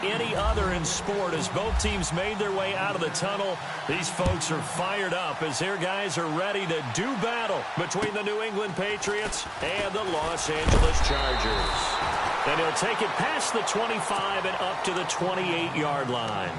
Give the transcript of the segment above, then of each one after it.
any other in sport. As both teams made their way out of the tunnel, these folks are fired up as their guys are ready to do battle between the New England Patriots and the Los Angeles Chargers. And he'll take it past the 25 and up to the 28-yard line.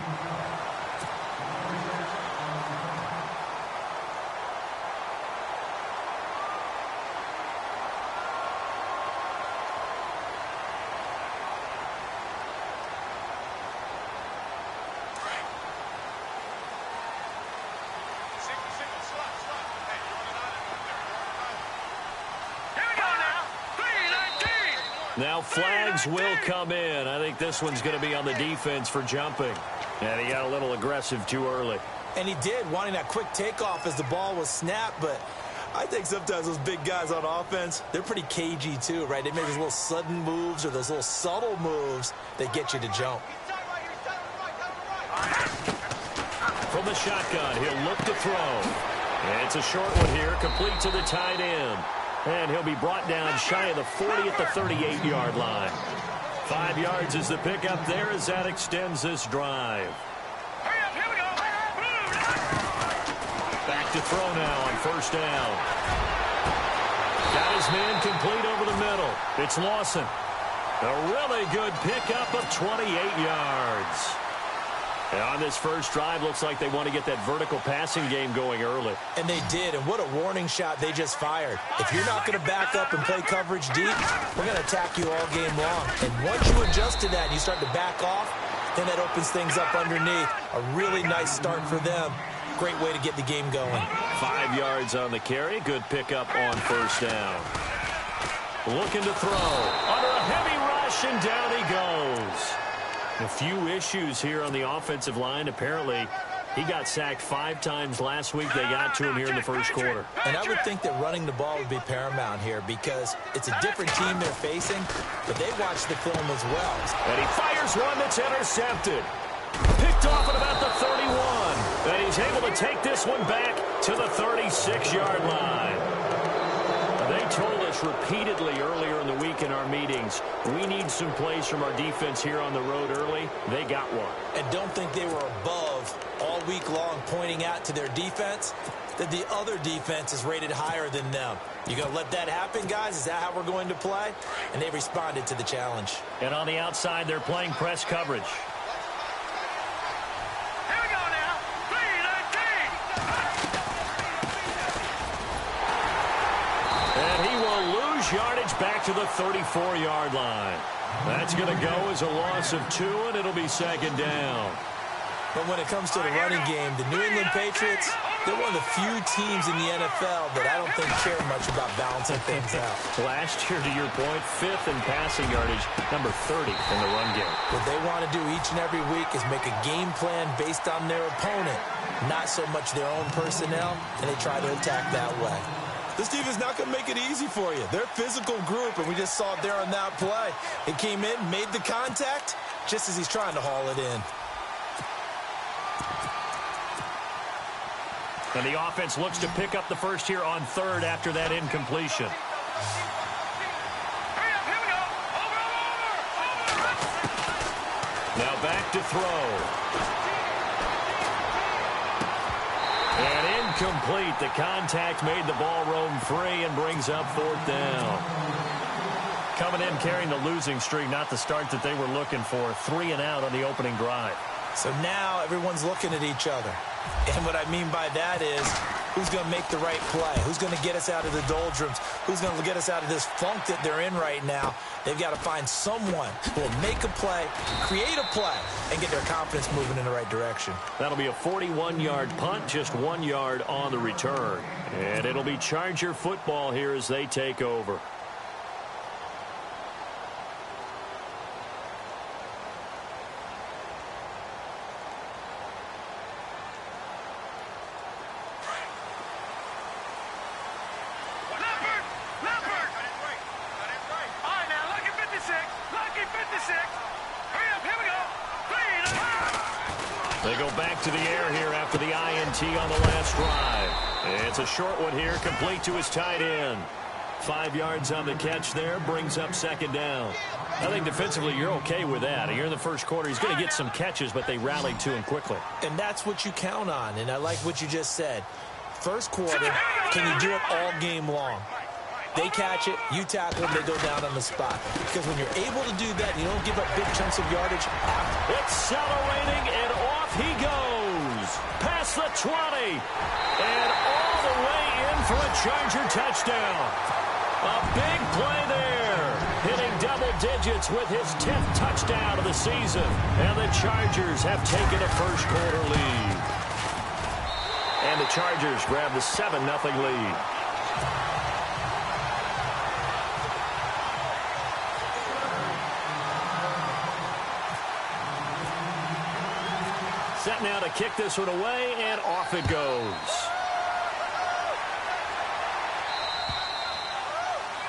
Now flags will come in. I think this one's going to be on the defense for jumping. And he got a little aggressive too early. And he did, wanting that quick takeoff as the ball was snapped. But I think sometimes those big guys on offense, they're pretty cagey too, right? They make those little sudden moves or those little subtle moves that get you to jump. From the shotgun, he'll look to throw. And it's a short one here, complete to the tight end. And he'll be brought down shy of the 40 at the 38-yard line. 5 yards is the pickup there as that extends this drive. Here we go. Back to throw now on first down. Got his man complete over the middle. It's Lawson. A really good pickup of 28 yards. And on this first drive, looks like they want to get that vertical passing game going early. And they did, and what a warning shot they just fired. If you're not going to back up and play coverage deep, we're going to attack you all game long. And once you adjust to that and you start to back off, then that opens things up underneath. A really nice start for them. Great way to get the game going. 5 yards on the carry. Good pickup on first down. Looking to throw. Under a heavy rush, and down he goes. A few issues here on the offensive line. Apparently, he got sacked 5 times last week. They got to him here in the first quarter. And I would think that running the ball would be paramount here because it's a different team they're facing, but they watch the film as well. And he fires one that's intercepted. Picked off at about the 31. And he's able to take this one back to the 36-yard line. They told us repeatedly earlier in the week in our meetings, we need some plays from our defense here on the road early. They got one. And don't think they were above all week long pointing out to their defense that the other defense is rated higher than them. You going to let that happen, guys? Is that how we're going to play? And they responded to the challenge. And on the outside, they're playing press coverage. Yardage back to the 34-yard line. That's going to go as a loss of 2, and it'll be second down. But when it comes to the running game, the New England Patriots, they're one of the few teams in the NFL that I don't think care much about balancing things out. Last year, to your point, 5th in passing yardage, number 30 in the run game. What they want to do each and every week is make a game plan based on their opponent, not so much their own personnel, and they try to attack that way. This team is not going to make it easy for you. They're a physical group, and we just saw it there on that play. It came in, made the contact, just as he's trying to haul it in. And the offense looks to pick up the first here on 3rd after that incompletion. Now back to throw. And incomplete. The contact made the ball roam free and brings up 4th down. Coming in carrying the losing streak, not the start that they were looking for. 3 and out on the opening drive. So now everyone's looking at each other. And what I mean by that is, who's going to make the right play? Who's going to get us out of the doldrums? Who's going to get us out of this funk that they're in right now? They've got to find someone who will make a play, create a play, and get their confidence moving in the right direction. That'll be a 41-yard punt, just 1 yard on the return. And it'll be Charger football here as they take over. They go back to the air here after the INT on the last drive. It's a short one here, complete to his tight end. 5 yards on the catch there, brings up second down. I think defensively you're okay with that. You're in the first quarter. He's going to get some catches, but they rallied to him quickly. And that's what you count on, and I like what you just said. First quarter, can you do it all game long? They catch it, you tackle them, they go down on the spot. Because when you're able to do that, you don't give up big chunks of yardage after. Accelerating, and off he goes. Past the 20. And all the way in for a Charger touchdown. A big play there. Hitting double digits with his 10th touchdown of the season. And the Chargers have taken a first quarter lead. And the Chargers grab the 7-0 lead. Set now to kick this one away, and off it goes.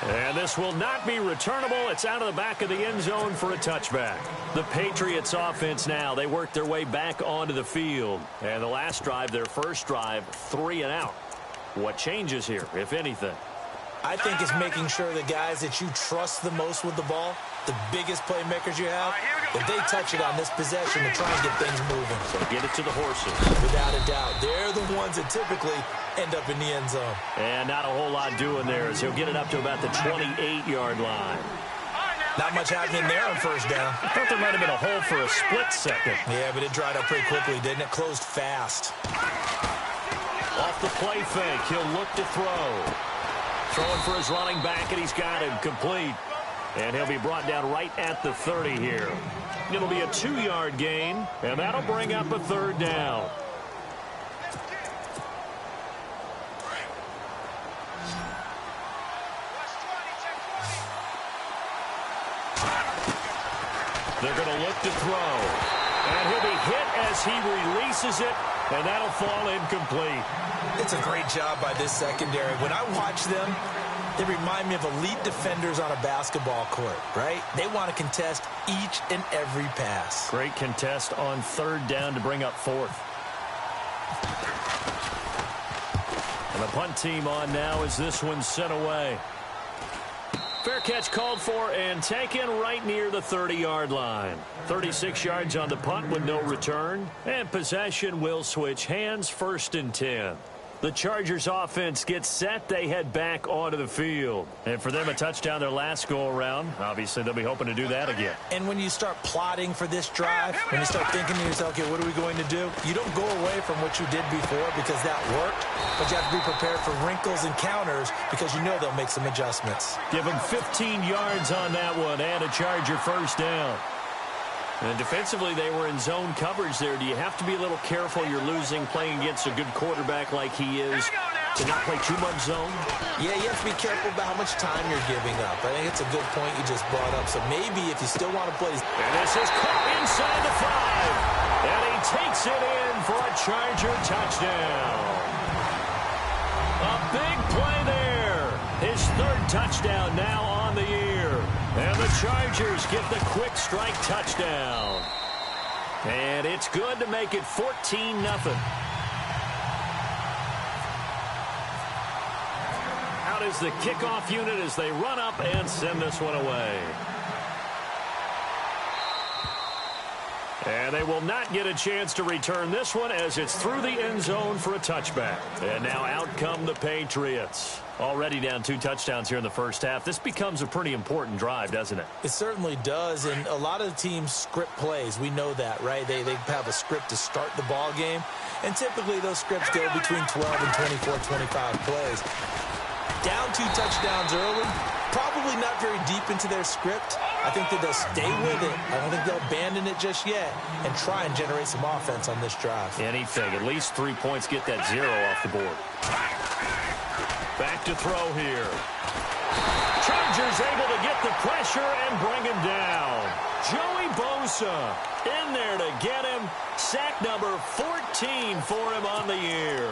And this will not be returnable. It's out of the back of the end zone for a touchback. The Patriots offense now, they work their way back onto the field. And the last drive, their first drive, 3 and out. What changes here, if anything? I think it's making sure the guys that you trust the most with the ball, the biggest playmakers you have, if they touch it on this possession to try and get things moving. So get it to the horses. Without a doubt. They're the ones that typically end up in the end zone. And not a whole lot doing there as he'll get it up to about the 28-yard line. Not much happening there on first down. I thought there might have been a hole for a split second. Yeah, but it dried up pretty quickly, didn't it? Closed fast. Off the play fake, he'll look to throw. Throwing for his running back, and he's got him complete. And he'll be brought down right at the 30 here. It'll be a 2-yard gain, and that'll bring up a third down. They're going to look to throw. And he'll be hit as he releases it, and that'll fall incomplete. It's a great job by this secondary. When I watch them, they remind me of elite defenders on a basketball court, right? They want to contest each and every pass. Great contest on third down to bring up fourth. And the punt team on now as this one's sent away. Fair catch called for and taken right near the 30-yard line. 36 yards on the punt with no return. And possession will switch hands, 1st and 10. The Chargers offense gets set. They head back onto the field. And for them, a touchdown their last go-around. Obviously, they'll be hoping to do that again. And when you start plotting for this drive, when you start thinking to yourself, okay, what are we going to do? You don't go away from what you did before because that worked, but you have to be prepared for wrinkles and counters because you know they'll make some adjustments. Give them 15 yards on that one and a Charger first down. And defensively, they were in zone coverage there. Do you have to be a little careful? You're losing playing against a good quarterback like he is to not play too much zone? Yeah, you have to be careful about how much time you're giving up. I think it's a good point you just brought up. So maybe if you still want to play... And this is caught inside the 5. And he takes it in for a Charger touchdown. A big play there. His 3rd touchdown now on the year. And the Chargers get the quick strike touchdown. And it's good to make it 14-0. Out is the kickoff unit as they run up and send this one away. And they will not get a chance to return this one as it's through the end zone for a touchback. And now out come the Patriots. Already down 2 touchdowns here in the first half. This becomes a pretty important drive, doesn't it? It certainly does, and a lot of the teams script plays. We know that, right? They have a script to start the ball game, and typically those scripts go between 12 and 24, 25 plays. Down 2 touchdowns early, probably not very deep into their script. I think that they'll stay with it. I don't think they'll abandon it just yet and try and generate some offense on this drive. Anything. At least 3 points, get that 0 off the board. Back to throw here. Chargers able to get the pressure and bring him down. Joey Bosa in there to get him. Sack number 14 for him on the year.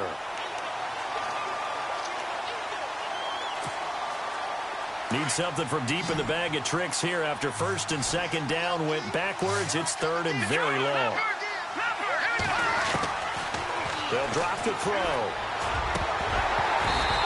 Need something from deep in the bag of tricks here after 1st and 2nd down went backwards. It's 3rd and very long. They'll drop to throw.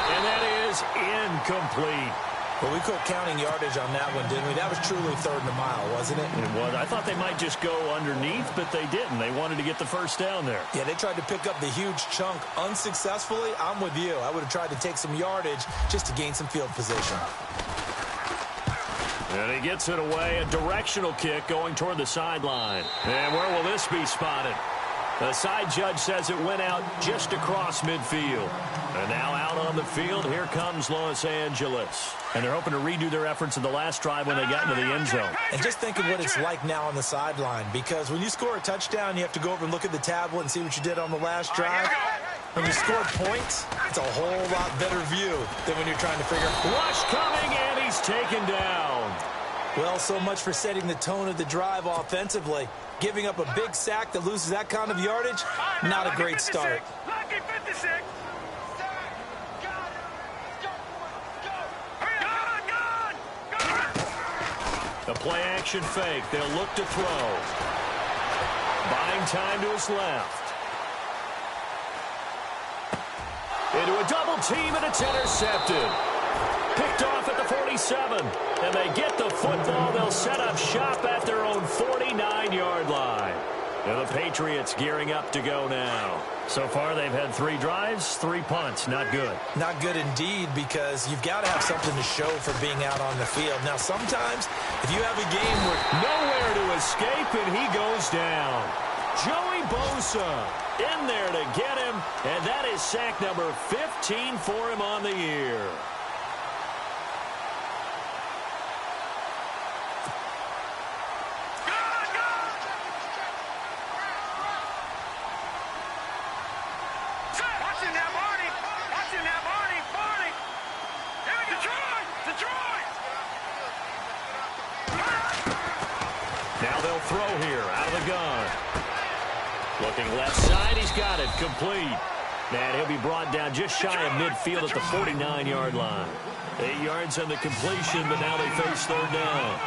And that is incomplete. Well, we quit counting yardage on that one, didn't we? That was truly 3rd and a mile, wasn't it? It was. I thought they might just go underneath, but they didn't. They wanted to get the first down there. Yeah, they tried to pick up the huge chunk unsuccessfully. I'm with you. I would have tried to take some yardage just to gain some field position. And he gets it away. A directional kick going toward the sideline. And where will this be spotted? The side judge says it went out just across midfield. And now out on the field, here comes Los Angeles. And they're hoping to redo their efforts in the last drive when they got into the end zone. And just think of what it's like now on the sideline, because when you score a touchdown, you have to go over and look at the tablet and see what you did on the last drive. When you score points, it's a whole lot better view than when you're trying to figure out. Rush coming, and he's taken down. Well, so much for setting the tone of the drive offensively. Giving up a big sack that loses that kind of yardage, not a great start. The play action fake. They'll look to throw. Buying time to his left. Into a double team, and it's intercepted. Picked off at the 47. And they get the football. They'll set up shop at their own 49-yard line. And the Patriots gearing up to go now. So far, they've had 3 drives, 3 punts. Not good. Not good indeed, because you've got to have something to show for being out on the field. Now, sometimes, if you have a game where nowhere to escape, and he goes down. Joey Bosa in there to get him, and that is sack number 15 for him on the year. Now they'll throw here out of the gun. Looking left side, he's got it, complete. And he'll be brought down just shy of midfield at the 49-yard line. 8 yards on the completion, but now they face 3rd down.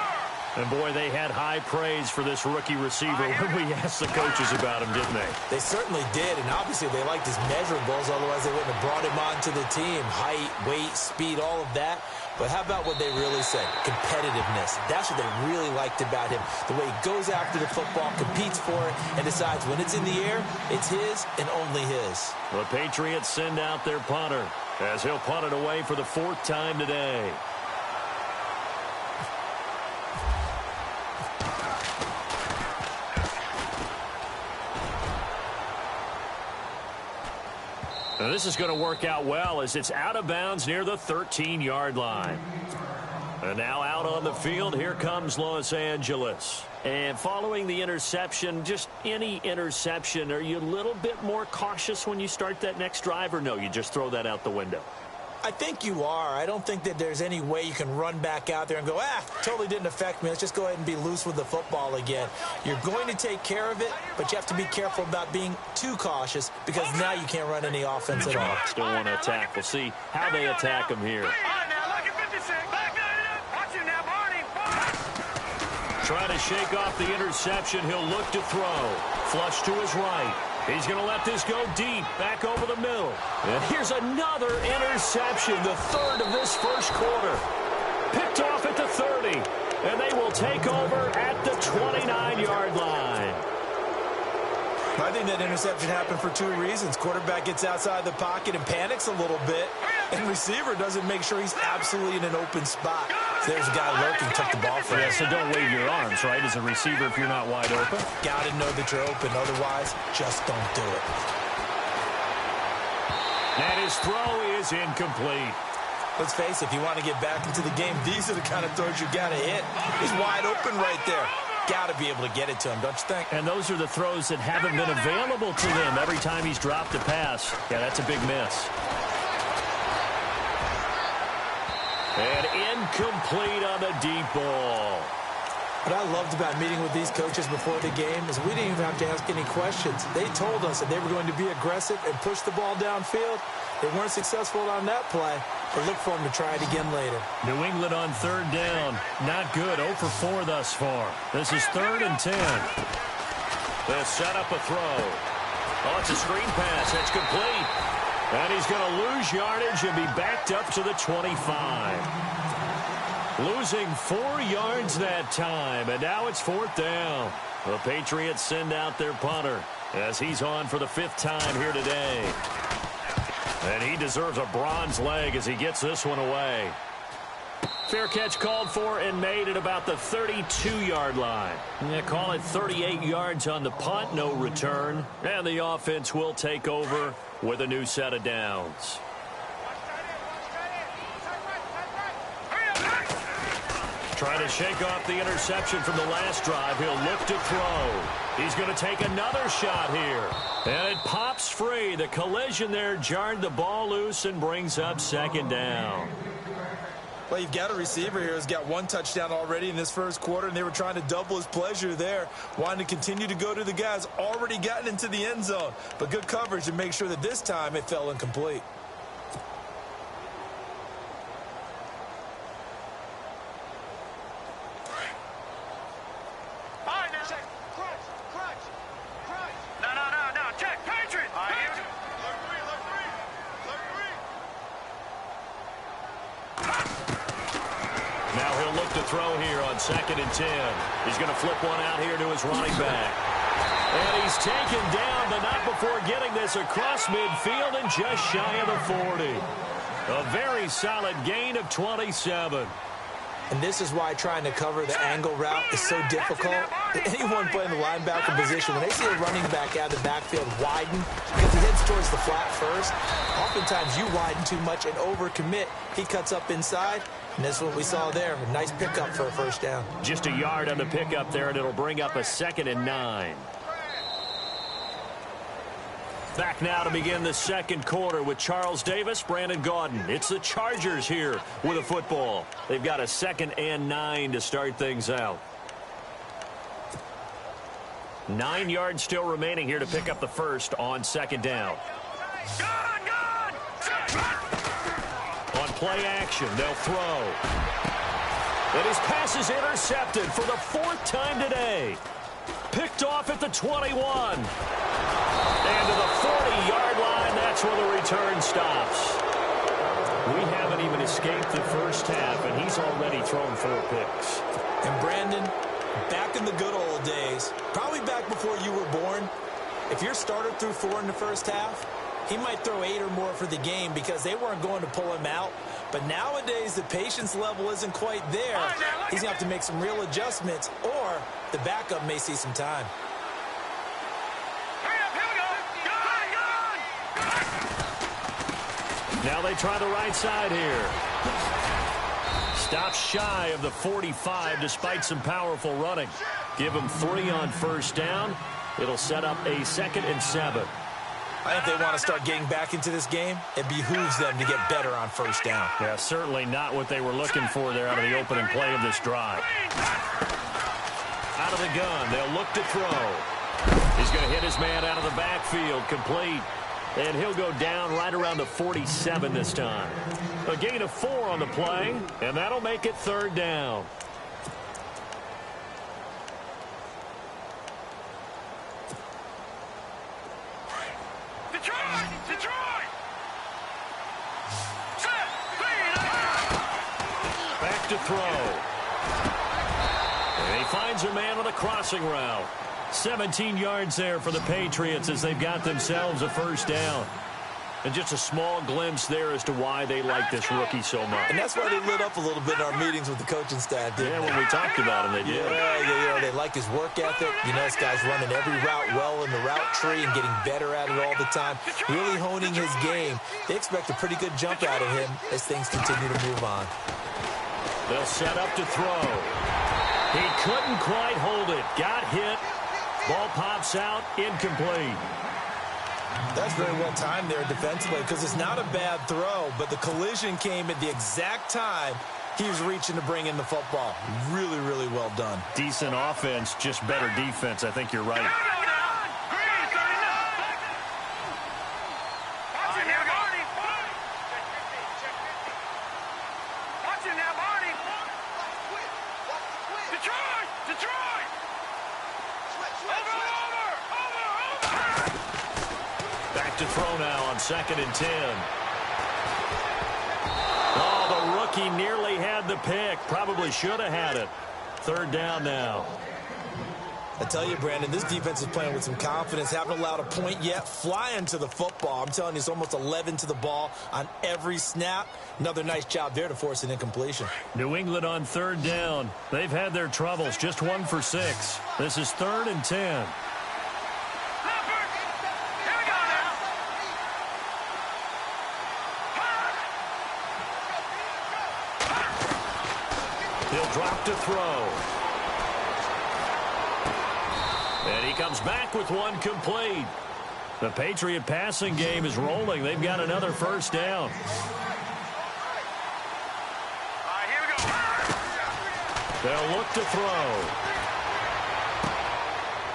And, boy, they had high praise for this rookie receiver when we asked the coaches about him, didn't they? They certainly did, and obviously they liked his measurables, otherwise they wouldn't have brought him onto the team. Height, weight, speed, all of that. But how about what they really said? Competitiveness. That's what they really liked about him. The way he goes after the football, competes for it, and decides when it's in the air, it's his and only his. The Patriots send out their punter as he'll punt it away for the 4th time today. Now this is going to work out well as it's out of bounds near the 13-yard line. And now out on the field, here comes Los Angeles. And following the interception, just any interception, are you a little bit more cautious when you start that next drive, or no, you just throw that out the window? I think you are. I don't think that there's any way you can run back out there and go, totally didn't affect me. Let's just go ahead and be loose with the football again. You're going to take care of it, but you have to be careful about being too cautious because now you can't run any offense at all. Still want to attack. We'll see how they attack him here. Trying to shake off the interception. He'll look to throw. Flush to his right. He's going to let this go deep, back over the middle. And here's another interception, the 3rd of this first quarter. Picked off at the 30, and they will take over at the 29-yard line. I think that interception happened for 2 reasons. Quarterback gets outside the pocket and panics a little bit, and receiver doesn't make sure he's absolutely in an open spot. So there's a guy lurking, took the ball from him. Yeah, so don't wave your arms, right, as a receiver if you're not wide open. Got to know that you're open. Otherwise, just don't do it. And his throw is incomplete. Let's face it, if you want to get back into the game, these are the kind of throws you got to hit. He's wide open right there. Got to be able to get it to him, don't you think? And those are the throws that haven't been available to them every time he's dropped a pass. Yeah, that's a big miss. And incomplete on the deep ball. What I loved about meeting with these coaches before the game is we didn't even have to ask any questions. They told us that they were going to be aggressive and push the ball downfield. They weren't successful on that play, but look for them to try it again later. New England on 3rd down. Not good. 0 for 4 thus far. This is 3rd and 10. They'll set up a throw. Oh, it's a screen pass. It's complete. And he's going to lose yardage and be backed up to the 25. Losing 4 yards that time, and now it's 4th down. The Patriots send out their punter as he's on for the 5th time here today. And he deserves a bronze leg as he gets this one away. Fair catch called for and made at about the 32-yard line. Call it 38 yards on the punt, no return. And the offense will take over with a new set of downs. Trying to shake off the interception from the last drive. He'll look to throw. He's going to take another shot here. And it pops free. The collision there jarred the ball loose and brings up 2nd down. Well, you've got a receiver here who's got 1 touchdown already in this first quarter, and they were trying to double his pleasure there, wanting to continue to go to the guys already gotten into the end zone. But good coverage to make sure that this time it fell incomplete. Throw here on 2nd and 10. He's going to flip one out here to his running back. And he's taken down, but not before getting this across midfield and just shy of the 40. A very solid gain of 27. And this is why trying to cover the angle route is so difficult. Anyone playing the linebacker position, when they see a running back out of the backfield widen, because he heads towards the flat first, oftentimes you widen too much and overcommit. He cuts up inside, and that's what we saw there. A nice pickup for a 1st down. Just a yard on the pickup there, and it'll bring up a 2nd and 9. Back now to begin the 2nd quarter with Charles Davis, Brandon Gaudin. It's the Chargers here with a football. They've got a 2nd and 9 to start things out. 9 yards still remaining here to pick up the first on 2nd down. On play action, they'll throw. And his pass is intercepted for the 4th time today. Picked off at the 21. And to the 40-yard line, that's where the return stops. We haven't even escaped the first half, and he's already thrown 4 picks. And Brandon, back in the good old days, probably back before you were born, if your starter threw 4 in the first half, he might throw 8 or more for the game because they weren't going to pull him out. But nowadays, the patience level isn't quite there. He's going to have to make some real adjustments, or the backup may see some time. Now they try the right side here. Stops shy of the 45 despite some powerful running. Give him 3 on 1st down. It'll set up a 2nd and 7. I think they want to start getting back into this game. It behooves them to get better on 1st down. Yeah, certainly not what they were looking for there out of the opening play of this drive. Out of the gun, they'll look to throw. He's going to hit his man out of the backfield, complete. And he'll go down right around the 47 this time. A gain of 4 on the play, and that'll make it 3rd down. Back to throw. And he finds a man on the crossing route. 17 yards there for the Patriots as they've got themselves a 1st down. And just a small glimpse there as to why they like this rookie so much. And that's why they lit up a little bit in our meetings with the coaching staff, didn't they? When we talked about him, they did. Yeah, they like his work ethic. You know, this guy's running every route well in the route tree and getting better at it all the time. Really honing his game. They expect a pretty good jump out of him as things continue to move on. They'll set up to throw. He couldn't quite hold it. Got hit. Ball pops out, incomplete. That's very well timed there defensively because it's not a bad throw, but the collision came at the exact time he was reaching to bring in the football. Really, really well done. Decent offense, just better defense. I think you're right. Back to throw now on 2nd and 10. Oh, the like he nearly had the pick. Probably should have had it. Third down now. I tell you, Brandon, this defense is playing with some confidence. Haven't allowed a point yet. Flying to the football. I'm telling you, it's almost 11 to the ball on every snap. Another nice job there to force an incompletion. New England on third down. They've had their troubles. Just 1 for 6. This is 3rd and 10. He'll drop to throw. And he comes back with one complete. The Patriot passing game is rolling. They've got another first down. Here we go. They'll look to throw.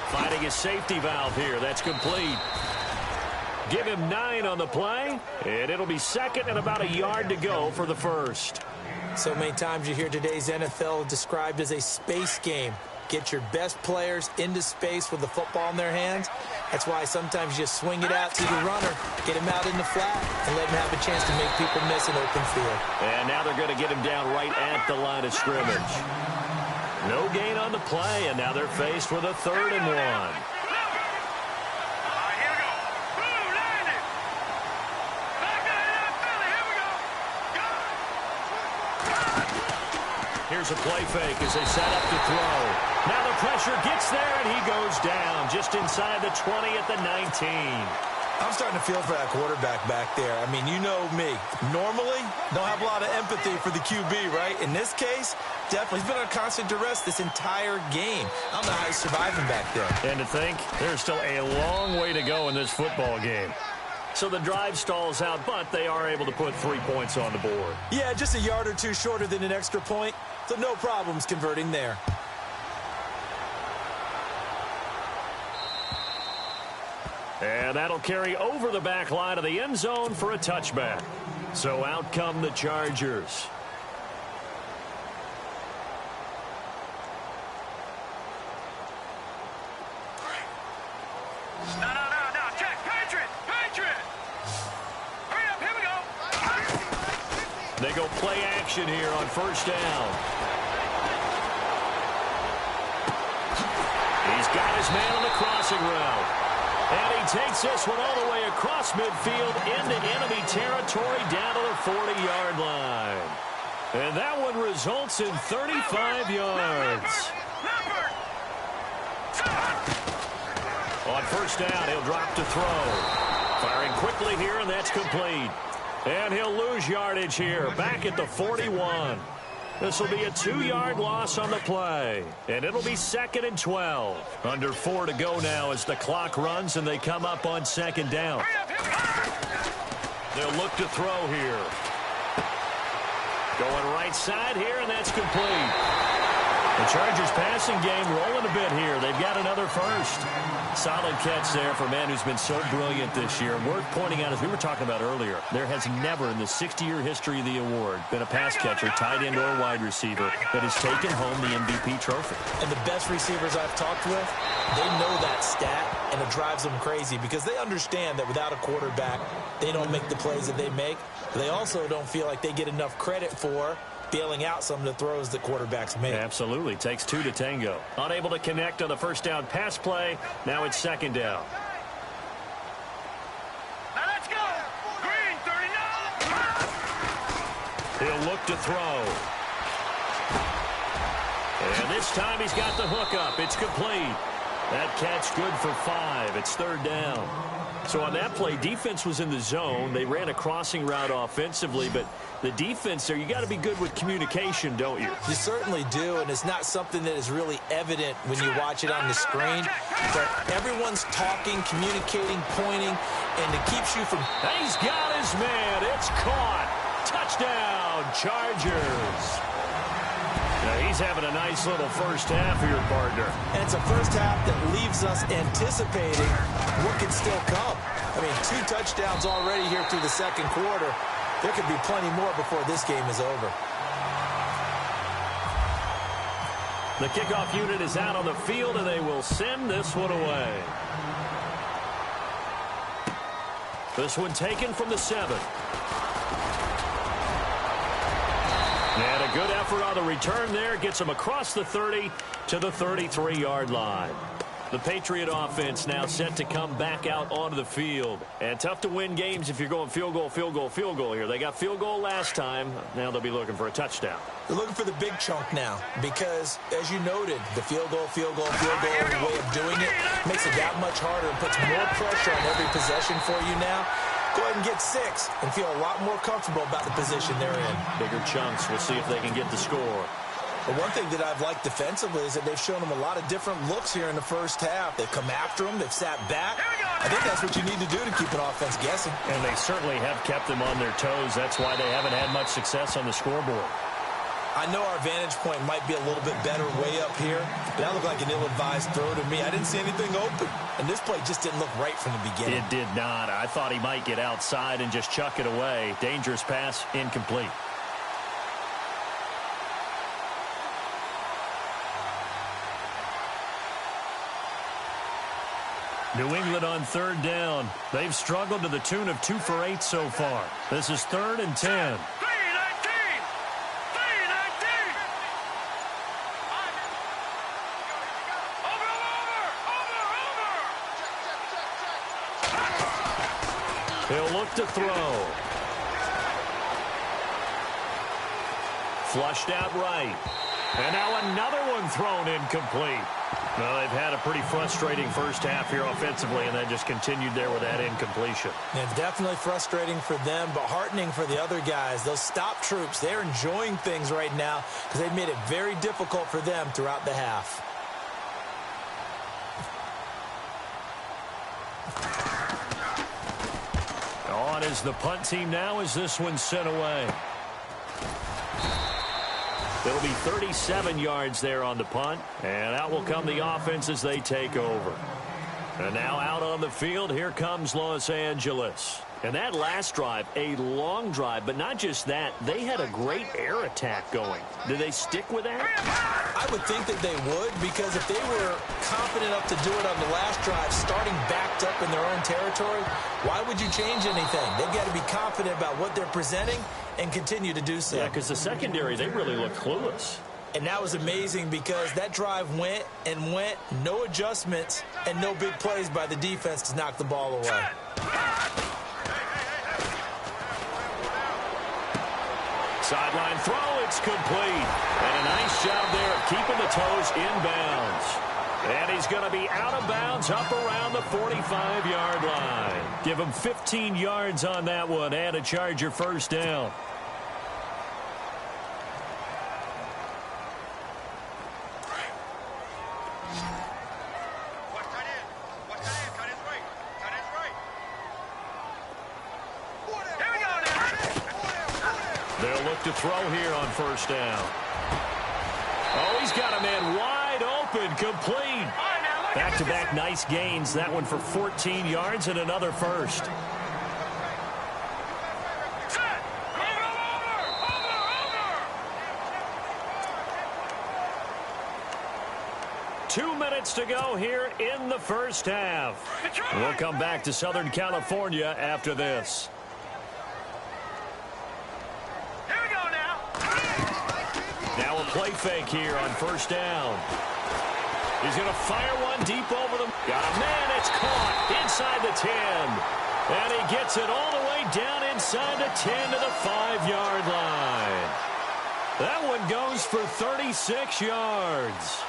Finding his safety valve here. That's complete. Give him 9 on the play, and it'll be 2nd and about a yard to go for the first. So many times you hear today's NFL described as a space game. Get your best players into space with the football in their hands. That's why sometimes you just swing it out to the runner, get him out in the flat, and let him have a chance to make people miss an open field. And now they're going to get him down right at the line of scrimmage. No gain on the play, and now they're faced with a 3rd and 1. Here we go. Blue landed. Back to the Philly. Here we go. Here's a play fake as they set up to throw. Now the pressure gets there, and he goes down just inside the 20 at the 19. I'm starting to feel for that quarterback back there. I mean, you know me. Normally, don't have a lot of empathy for the QB, right? In this case, definitely. He's been on constant duress this entire game. I don't know how he's surviving back there. And to think, there's still a long way to go in this football game. So the drive stalls out, but they are able to put 3 points on the board. Yeah, just a yard or two shorter than an extra point, so no problems converting there. And that'll carry over the back line of the end zone for a touchback. So out come the Chargers. No. Check. Patriot. Hurry up. Here we go. They go play action here on first down. He's got his man on the crossing route. And he takes this one all the way across midfield into enemy territory down to the 40-yard line. And that one results in 35 yards. On first down, he'll drop to throw. Firing quickly here, and that's complete. And he'll lose yardage here, back at the 41. This will be a 2-yard loss on the play. And it'll be 2nd and 12. Under 4 to go now as the clock runs and they come up on 2nd down. They'll look to throw here. Going right side here, and that's complete. The Chargers passing game rolling a bit here. They've got another first. Solid catch there for a man who's been so brilliant this year. Worth pointing out, as we were talking about earlier, there has never in the 60-year history of the award been a pass catcher, tight end, or wide receiver that has taken home the MVP trophy. And the best receivers I've talked with, they know that stat, and it drives them crazy because they understand that without a quarterback, they don't make the plays that they make. But they also don't feel like they get enough credit for bailing out some of the throws that quarterbacks make. Absolutely. Takes 2 to tango. Unable to connect on the first down pass play. Now it's 2nd down. Now let's go. Green 39. He'll look to throw. And this time he's got the hook up. It's complete. That catch good for 5. It's 3rd down. So on that play, defense was in the zone. They ran a crossing route offensively, but the defense there, you got to be good with communication, don't you? You certainly do, and it's not something that is really evident when you watch it on the screen. But everyone's talking, communicating, pointing, and it keeps you from... He's got his man. It's caught. Touchdown, Chargers. Now he's having a nice little first half here, partner. And it's a first half that leaves us anticipating what can still come. I mean, 2 touchdowns already here through the 2nd quarter. There could be plenty more before this game is over. The kickoff unit is out on the field, and they will send this one away. This one taken from the 7. a good effort on the return there. Gets him across the 30 to the 33-yard line. The Patriot offense now set to come back out onto the field. And tough to win games if you're going field goal, field goal, field goal here. They got field goal last time. Now they'll be looking for a touchdown. They're looking for the big chunk now because, as you noted, the field goal way of doing it makes it that much harder and puts more pressure on every possession for you now. Go ahead and get 6 and feel a lot more comfortable about the position they're in. Bigger chunks. We'll see if they can get the score. But one thing that I've liked defensively is that they've shown them a lot of different looks here in the first half. They've come after them. They've sat back. I think that's what you need to do to keep an offense guessing. And they certainly have kept them on their toes. That's why they haven't had much success on the scoreboard. I know our vantage point might be a little bit better way up here, but that looked like an ill-advised throw to me. I didn't see anything open, and this play just didn't look right from the beginning. It did not. I thought he might get outside and just chuck it away. Dangerous pass, incomplete. New England on third down. They've struggled to the tune of 2 for 8 so far. This is 3rd and 10. He'll look to throw. Flushed out right. And now another one thrown incomplete. Well, they've had a pretty frustrating first half here offensively, and then just continued there with that incompletion. And definitely frustrating for them, but heartening for the other guys. Those stop troops, they're enjoying things right now because they've made it very difficult for them throughout the half. On is the punt team now as this one's sent away. It'll be 37 yards there on the punt, and out will come the offense as they take over. And now out on the field, here comes Los Angeles. And that last drive, a long drive, but not just that, they had a great air attack going. Did they stick with that? I would think that they would, because if they were confident enough to do it on the last drive, starting backed up in their own territory, why would you change anything? They've got to be confident about what they're presenting and continue to do so. Yeah, because the secondary, they really look clueless. And that was amazing because that drive went and went, no adjustments, and no big plays by the defense to knock the ball away. Sideline throw, it's complete. And a nice job there of keeping the toes inbounds. And he's going to be out of bounds up around the 45-yard line. Give him 15 yards on that one and a Charger first down. They'll look to throw here on first down. Oh, he's got a man wide open, complete. Back-to-back nice gains. That one for 14 yards and another first. Two minutes to go here in the first half. We'll come back to Southern California after this. Now a play fake here on first down. He's going to fire one deep over them. Got a man, it's caught inside the 10. And he gets it all the way down inside the 10 to the 5-yard line. That one goes for 36 yards.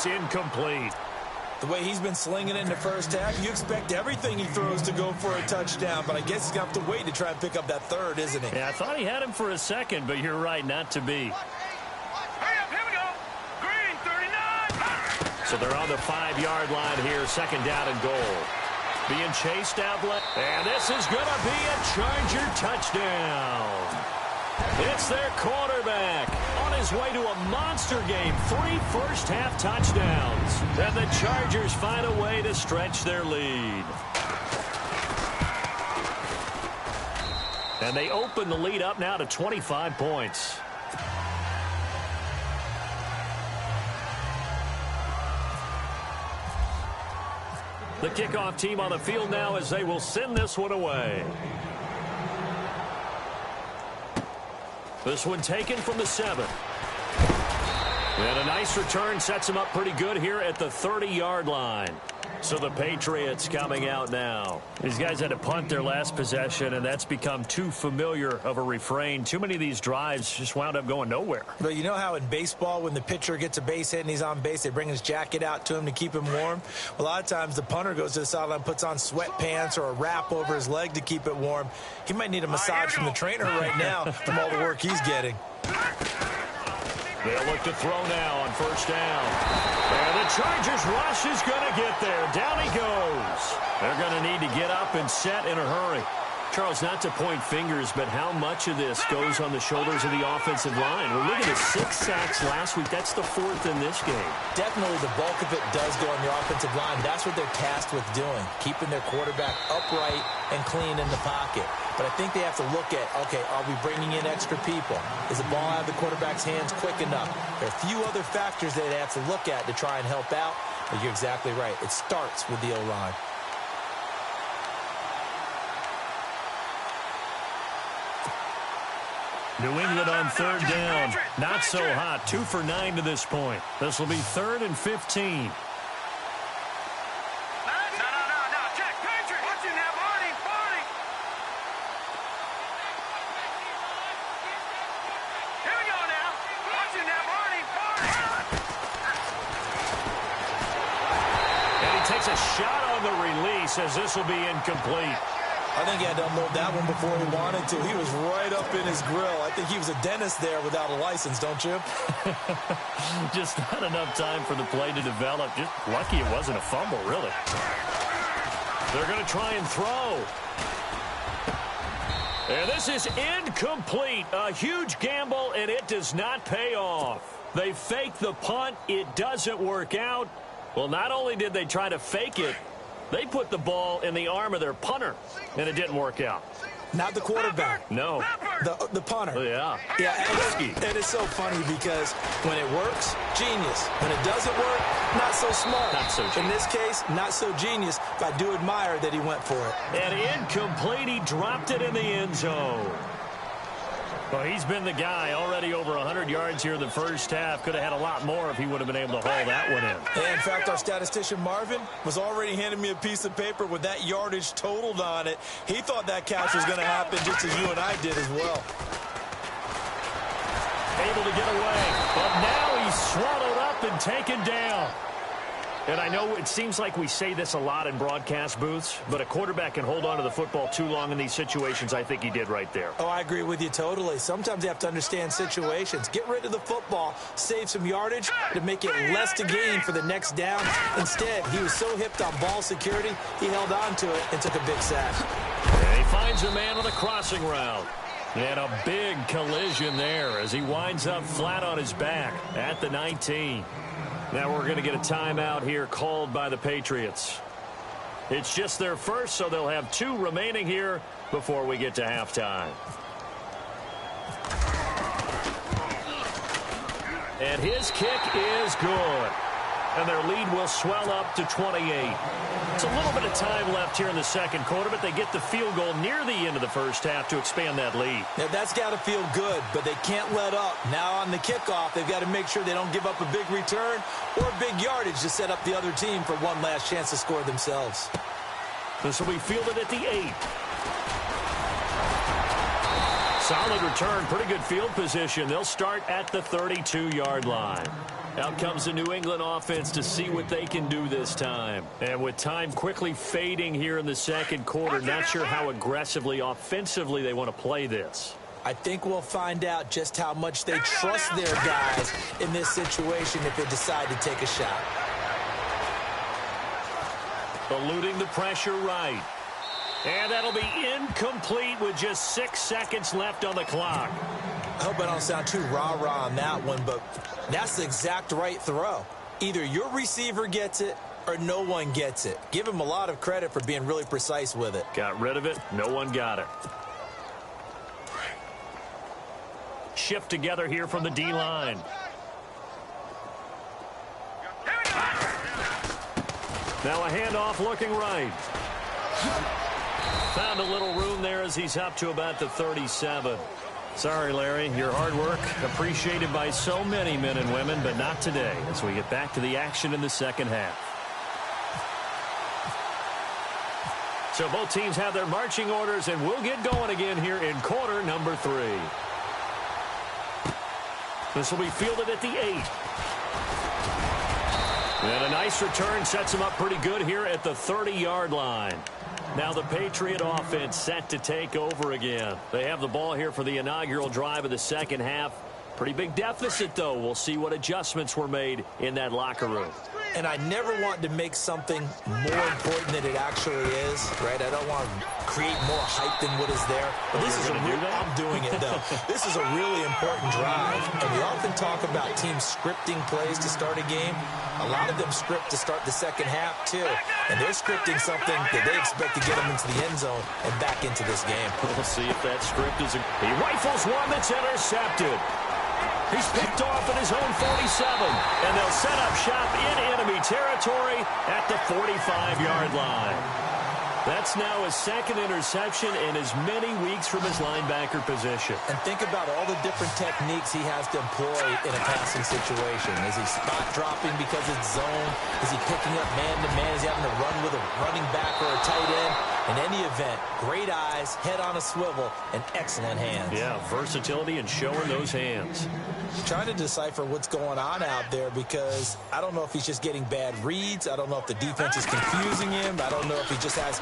Incomplete. The way he's been slinging it in the first half, you expect everything he throws to go for a touchdown, but I guess he's going to have to wait to try and pick up that third, isn't he? Yeah, I thought he had him for a second, but you're right, not to be. Hurry up, here we go. Green, 39. So they're on the 5-yard line here, second down and goal. Being chased out left, and this is going to be a Charger touchdown. It's their quarterback on his way to a monster game. 3 first-half touchdowns. And the Chargers find a way to stretch their lead. And they open the lead up now to 25 points. The kickoff team on the field now as they will send this one away. This one taken from the 7. And a nice return sets them up pretty good here at the 30-yard line. So the Patriots coming out now. These guys had to punt their last possession, and that's become too familiar of a refrain. Too many of these drives just wound up going nowhere. But you know how in baseball, when the pitcher gets a base hit and he's on base, they bring his jacket out to him to keep him warm? A lot of times the punter goes to the sideline, puts on sweatpants or a wrap over his leg to keep it warm. He might need a massage from the trainer right now from all the work he's getting. They'll look to throw now on first down. And the Chargers rush is going to get there. Down he goes. They're going to need to get up and set in a hurry. Charles, not to point fingers, but how much of this goes on the shoulders of the offensive line? We're looking at 6 sacks last week. That's the 4th in this game. Definitely the bulk of it does go on the offensive line. That's what they're tasked with doing, keeping their quarterback upright and clean in the pocket. But I think they have to look at, okay, are we bringing in extra people? Is the ball out of the quarterback's hands quick enough? There are a few other factors that they have to look at to try and help out. But you're exactly right. It starts with the O-line. New England on third down. Not so hot. 2 for 9 to this point. This will be 3rd and 15. Takes a shot on the release as this will be incomplete. I think he had to unload that one before he wanted to. He was right up in his grill. I think he was a dentist there without a license, don't you? Just not enough time for the play to develop. Just lucky it wasn't a fumble, really. They're going to try and throw. And this is incomplete. A huge gamble, and it does not pay off. They fake the punt. It doesn't work out. Well, not only did they try to fake it, they put the ball in the arm of their punter, and it didn't work out. Not the quarterback. No. The punter. Oh, yeah. And it's so funny because when it works, genius. When it doesn't work, not so smart. Not so genius. In this case, not so genius, but I do admire that he went for it. And incomplete. He dropped it in the end zone. Well, he's been the guy already over 100 yards here in the first half. Could have had a lot more if he would have been able to haul that one in. And in fact, our statistician Marvin was already handing me a piece of paper with that yardage totaled on it. He thought that catch was going to happen just as you and I did as well. Able to get away, but now he's swallowed up and taken down. And I know it seems like we say this a lot in broadcast booths, but a quarterback can hold on to the football too long in these situations. I think he did right there. Oh, I agree with you totally. Sometimes you have to understand situations. Get rid of the football, save some yardage to make it less to gain for the next down. Instead, he was so hipped on ball security, he held on to it and took a big sack. And he finds a man on a crossing route. And a big collision there as he winds up flat on his back at the 19. Now we're going to get a timeout here called by the Patriots. It's just their first, so they'll have 2 remaining here before we get to halftime. And his kick is good. And their lead will swell up to 28. It's a little bit of time left here in the second quarter, but they get the field goal near the end of the first half to expand that lead. Now, that's got to feel good, but they can't let up. Now on the kickoff, they've got to make sure they don't give up a big return or a big yardage to set up the other team for one last chance to score themselves. This will be fielded at the 8. Solid return, pretty good field position. They'll start at the 32-yard line. Out comes the New England offense to see what they can do this time. And with time quickly fading here in the second quarter, not sure how aggressively, offensively they want to play this. I think we'll find out just how much they trust their guys in this situation if they decide to take a shot. Eluding the pressure right. And that'll be incomplete with just 6 seconds left on the clock. I hope I don't sound too rah-rah on that one, but that's the exact right throw. Either your receiver gets it or no one gets it. Give him a lot of credit for being really precise with it. Got rid of it. No one got it. shift together here from the D-line. Now a handoff looking right. Found a little room there as he's up to about the 37. Sorry, Larry, your hard work appreciated by so many men and women, but not today as we get back to the action in the second half. So both teams have their marching orders, and we'll get going again here in quarter number 3. This will be fielded at the 8. And a nice return sets him up pretty good here at the 30-yard line. Now the Patriot offense set to take over again. They have the ball here for the inaugural drive of the second half. Pretty big deficit, though. We'll see what adjustments were made in that locker room. And I never want to make something more important than it actually is, right? I don't want to create more hype than what is there. But this is a real, I'm doing it, though. This is a really important drive. And we often talk about teams scripting plays to start a game. A lot of them script to start the second half, too. And they're scripting something that they expect to get them into the end zone and back into this game. We'll see if that script is... He rifles one that's intercepted. He's picked off at his own 47, and they'll set up shop in enemy territory at the 45-yard line. That's now his second interception in as many weeks from his linebacker position. And think about all the different techniques he has to employ in a passing situation. Is he spot dropping because it's zone? Is he picking up man-to-man? Is he having to run with a running back or a tight end? In any event, great eyes, head on a swivel, and excellent hands. Yeah, versatility and showing those hands. Trying to decipher what's going on out there because I don't know if he's just getting bad reads. I don't know if the defense is confusing him. I don't know if he just has,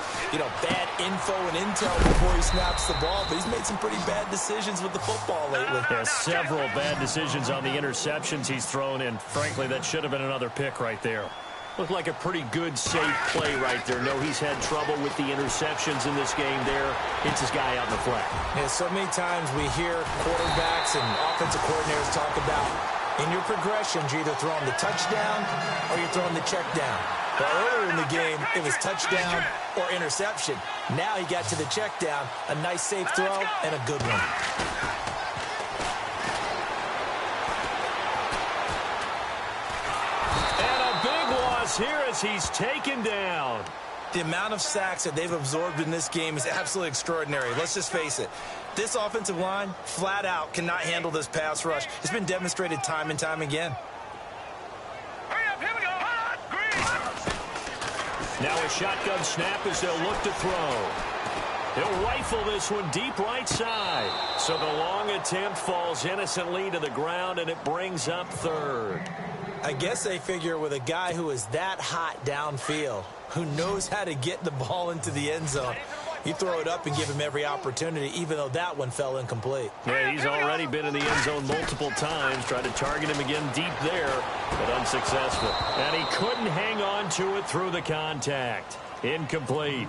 bad info and intel before he snaps the ball. But he's made some pretty bad decisions with the football lately. Yeah, several bad decisions on the interceptions he's thrown, and frankly, that should have been another pick right there. Looked like a pretty good, safe play right there. No, he's had trouble with the interceptions in this game there. Hits his guy out in the flat. Yeah, so many times we hear quarterbacks and offensive coordinators talk about in your progressions, you're either throwing the touchdown or you're throwing the check down. But earlier in the game, it was touchdown or interception. Now he got to the check down, a nice safe throw, and a good one. Here as he's taken down. The amount of sacks that they've absorbed in this game is absolutely extraordinary. Let's just face it. This offensive line, flat out, cannot handle this pass rush. It's been demonstrated time and time again. Hurry up, here we go. Now a shotgun snap as they'll look to throw. He'll rifle this one deep right side. So the long attempt falls innocently to the ground, and it brings up third. I guess they figure with a guy who is that hot downfield, who knows how to get the ball into the end zone, you throw it up and give him every opportunity, even though that one fell incomplete. Yeah, he's already been in the end zone multiple times, tried to target him again deep there, but unsuccessful. And he couldn't hang on to it through the contact. Incomplete.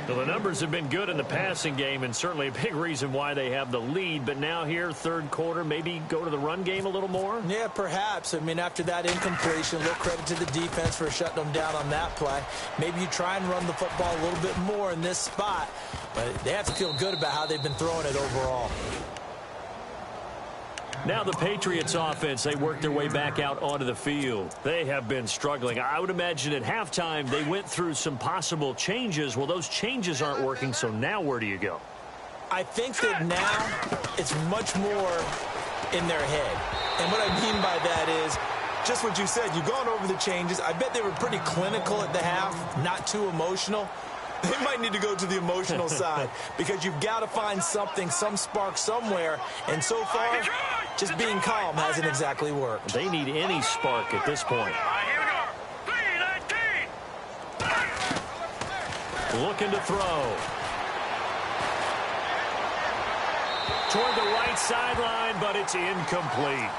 So the numbers have been good in the passing game, and certainly a big reason why they have the lead. But now here, third quarter, maybe go to the run game a little more? Yeah, perhaps. I mean, after that incompletion, a little credit to the defense for shutting them down on that play. Maybe you try and run the football a little bit more in this spot, but they have to feel good about how they've been throwing it overall. Now the Patriots offense, they work their way back out onto the field. They have been struggling. I would imagine at halftime they went through some possible changes. Well, those changes aren't working, so now where do you go? I think that now it's much more in their head. And what I mean by that is just what you said. You've gone over the changes. I bet they were pretty clinical at the half, not too emotional. They might need to go to the emotional side because you've got to find something, some spark somewhere. And so far, just being calm hasn't exactly worked. They need any spark at this point. Here we go. 3-19. Looking to throw. Toward the right sideline, but it's incomplete.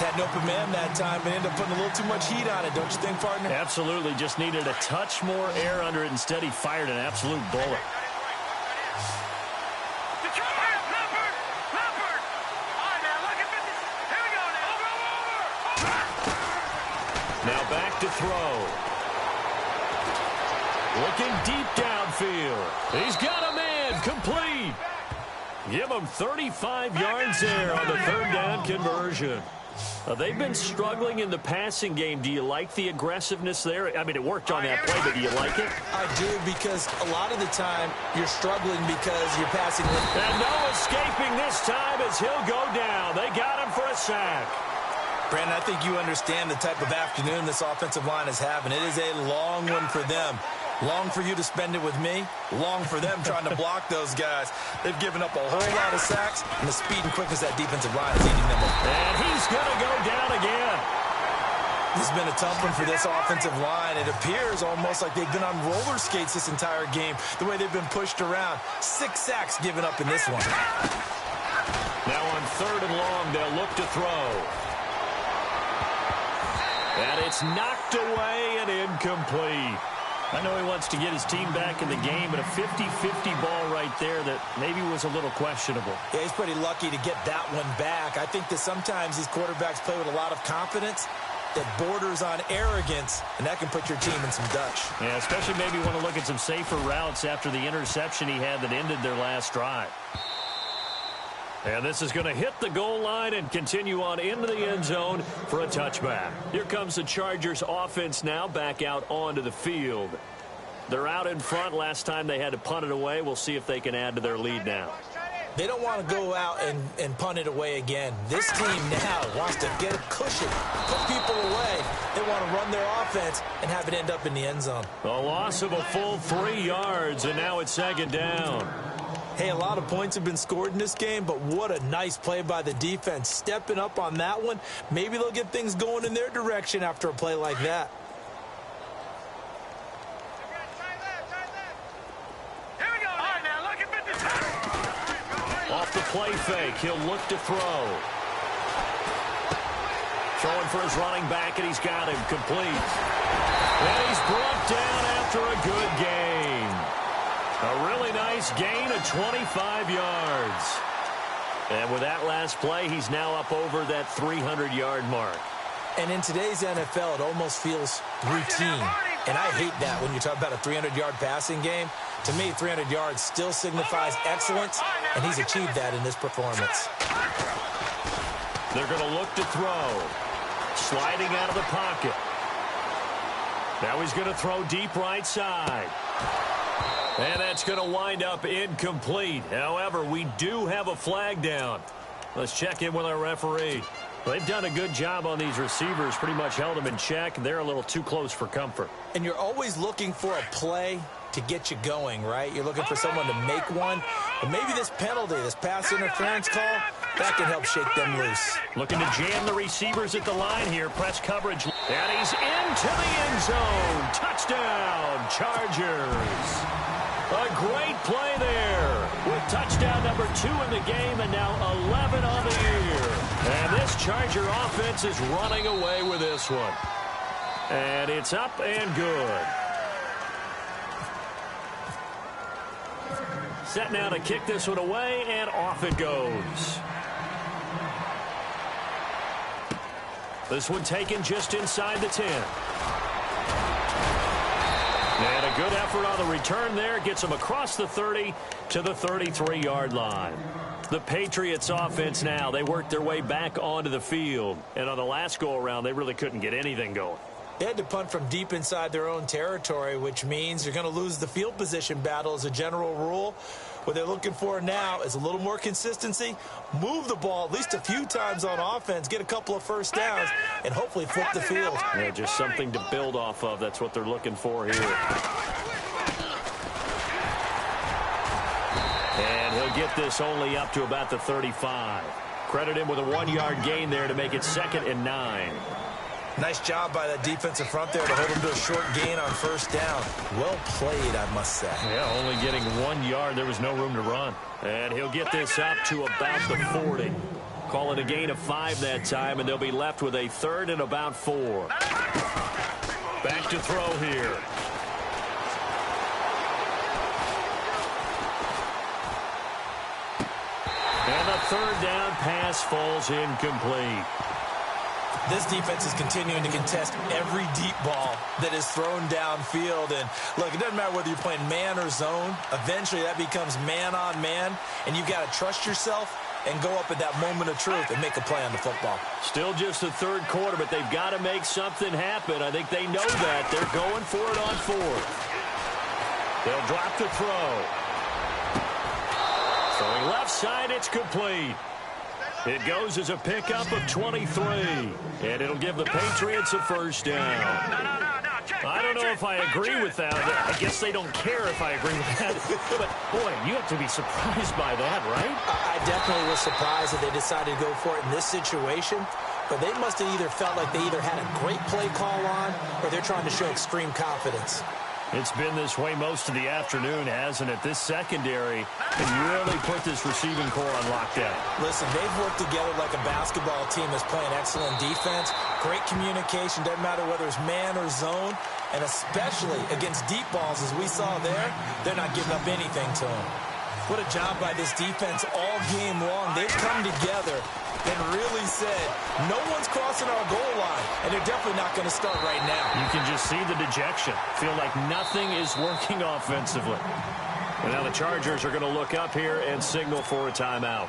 Had an open man that time and ended up putting a little too much heat on it, don't you think, partner? Absolutely. Just needed a touch more air under it. Instead, he fired an absolute bullet. Now back to throw. Looking deep downfield. He's got a man. Complete. Give them 35 yards there on the third down conversion. They've been struggling in the passing game. Do you like the aggressiveness there? I mean, it worked on that play, but do you like it? I do, because a lot of the time you're struggling because you're passing. And no escaping this time as he'll go down. They got him for a sack. Brandon, I think you understand the type of afternoon this offensive line is having. It is a long one for them. Long for you to spend it with me. Long for them trying to block those guys. They've given up a whole lot of sacks, and the speed and quickness that defensive line is eating them up. And he's going to go down again. This has been a tough one for this offensive line. It appears almost like they've been on roller skates this entire game, the way they've been pushed around. 6 sacks given up in this one. Now on third and long, they'll look to throw. And it's knocked away and incomplete. I know he wants to get his team back in the game, but a 50-50 ball right there that maybe was a little questionable. Yeah, he's pretty lucky to get that one back. I think that sometimes these quarterbacks play with a lot of confidence that borders on arrogance, and that can put your team in some dutch. Yeah, especially maybe want to look at some safer routes after the interception he had that ended their last drive. And this is going to hit the goal line and continue on into the end zone for a touchback. Here comes the Chargers offense now back out onto the field. They're out in front. Last time they had to punt it away. We'll see if they can add to their lead now. They don't want to go out and punt it away again. This team now wants to get a cushion, put people away. They want to run their offense and have it end up in the end zone. A loss of a full 3 yards, and now it's second down. Hey, a lot of points have been scored in this game, but what a nice play by the defense. Stepping up on that one, maybe they'll get things going in their direction after a play like that. Here we go. All right, now look at the Off the play fake, he'll look to throw. Throwing for his running back, and he's got him complete. And he's brought down after a good game. A really nice gain of 25 yards. And with that last play, he's now up over that 300-yard mark. And in today's NFL, it almost feels routine. And I hate that when you talk about a 300-yard passing game. To me, 300 yards still signifies excellence, and he's achieved that in this performance. They're going to look to throw. Sliding out of the pocket. Now he's going to throw deep right side. And that's going to wind up incomplete. However, we do have a flag down. Let's check in with our referee. They've done a good job on these receivers, pretty much held them in check. They're a little too close for comfort. And you're always looking for a play to get you going, right? You're looking for someone to make one. But maybe this penalty, this pass interference call, that can help shake them loose. Looking to jam the receivers at the line here. Press coverage. And he's into the end zone. Touchdown, Chargers. A great play there with touchdown number 2 in the game and now 11 on the year. And this Charger offense is running away with this one. And it's up and good. Set now to kick this one away, and off it goes. This one taken just inside the 10. And a good effort on the return there. Gets them across the 30 to the 33-yard line. The Patriots offense now, they worked their way back onto the field. And on the last go-around, they really couldn't get anything going. They had to punt from deep inside their own territory, which means you're going to lose the field position battle as a general rule. What they're looking for now is a little more consistency, move the ball at least a few times on offense, get a couple of first downs, and hopefully flip the field. Yeah, just something to build off of. That's what they're looking for here. And he'll get this only up to about the 35. Credit him with a 1-yard gain there to make it 2nd and 9. Nice job by that defensive front there to hold him to a short gain on first down. Well played, I must say. Yeah, only getting 1 yard. There was no room to run. And he'll get this up to about the 40. Call it a gain of 5 that time, and they'll be left with a 3rd and about 4. Back to throw here. And the 3rd down pass falls incomplete. this defense is continuing to contest every deep ball that is thrown downfield. And, look, it doesn't matter whether you're playing man or zone. Eventually, that becomes man on man, and you've got to trust yourself and go up at that moment of truth and make a play on the football. Still just the third quarter, but they've got to make something happen. I think they know that. They're going for it on fourth. They'll drop the throw. Throwing left side, it's complete. It goes as a pickup of 23, and it'll give the Patriots a first down. I don't know if I agree with that. I guess they don't care if I agree with that. But, boy, you have to be surprised by that, right? I definitely was surprised that they decided to go for it in this situation. But they must have either felt like they either had a great play call on or they're trying to show extreme confidence. It's been this way most of the afternoon, hasn't it? This secondary can really put this receiving core on lockdown. Listen, they've worked together like a basketball team that's playing excellent defense. Great communication, doesn't matter whether it's man or zone. And especially against deep balls, as we saw there, they're not giving up anything to them. What a job by this defense all game long. They've come together and really said, no one's crossing our goal line, and they're definitely not going to start right now. You can just see the dejection. Feel like nothing is working offensively. And now the Chargers are going to look up here and signal for a timeout.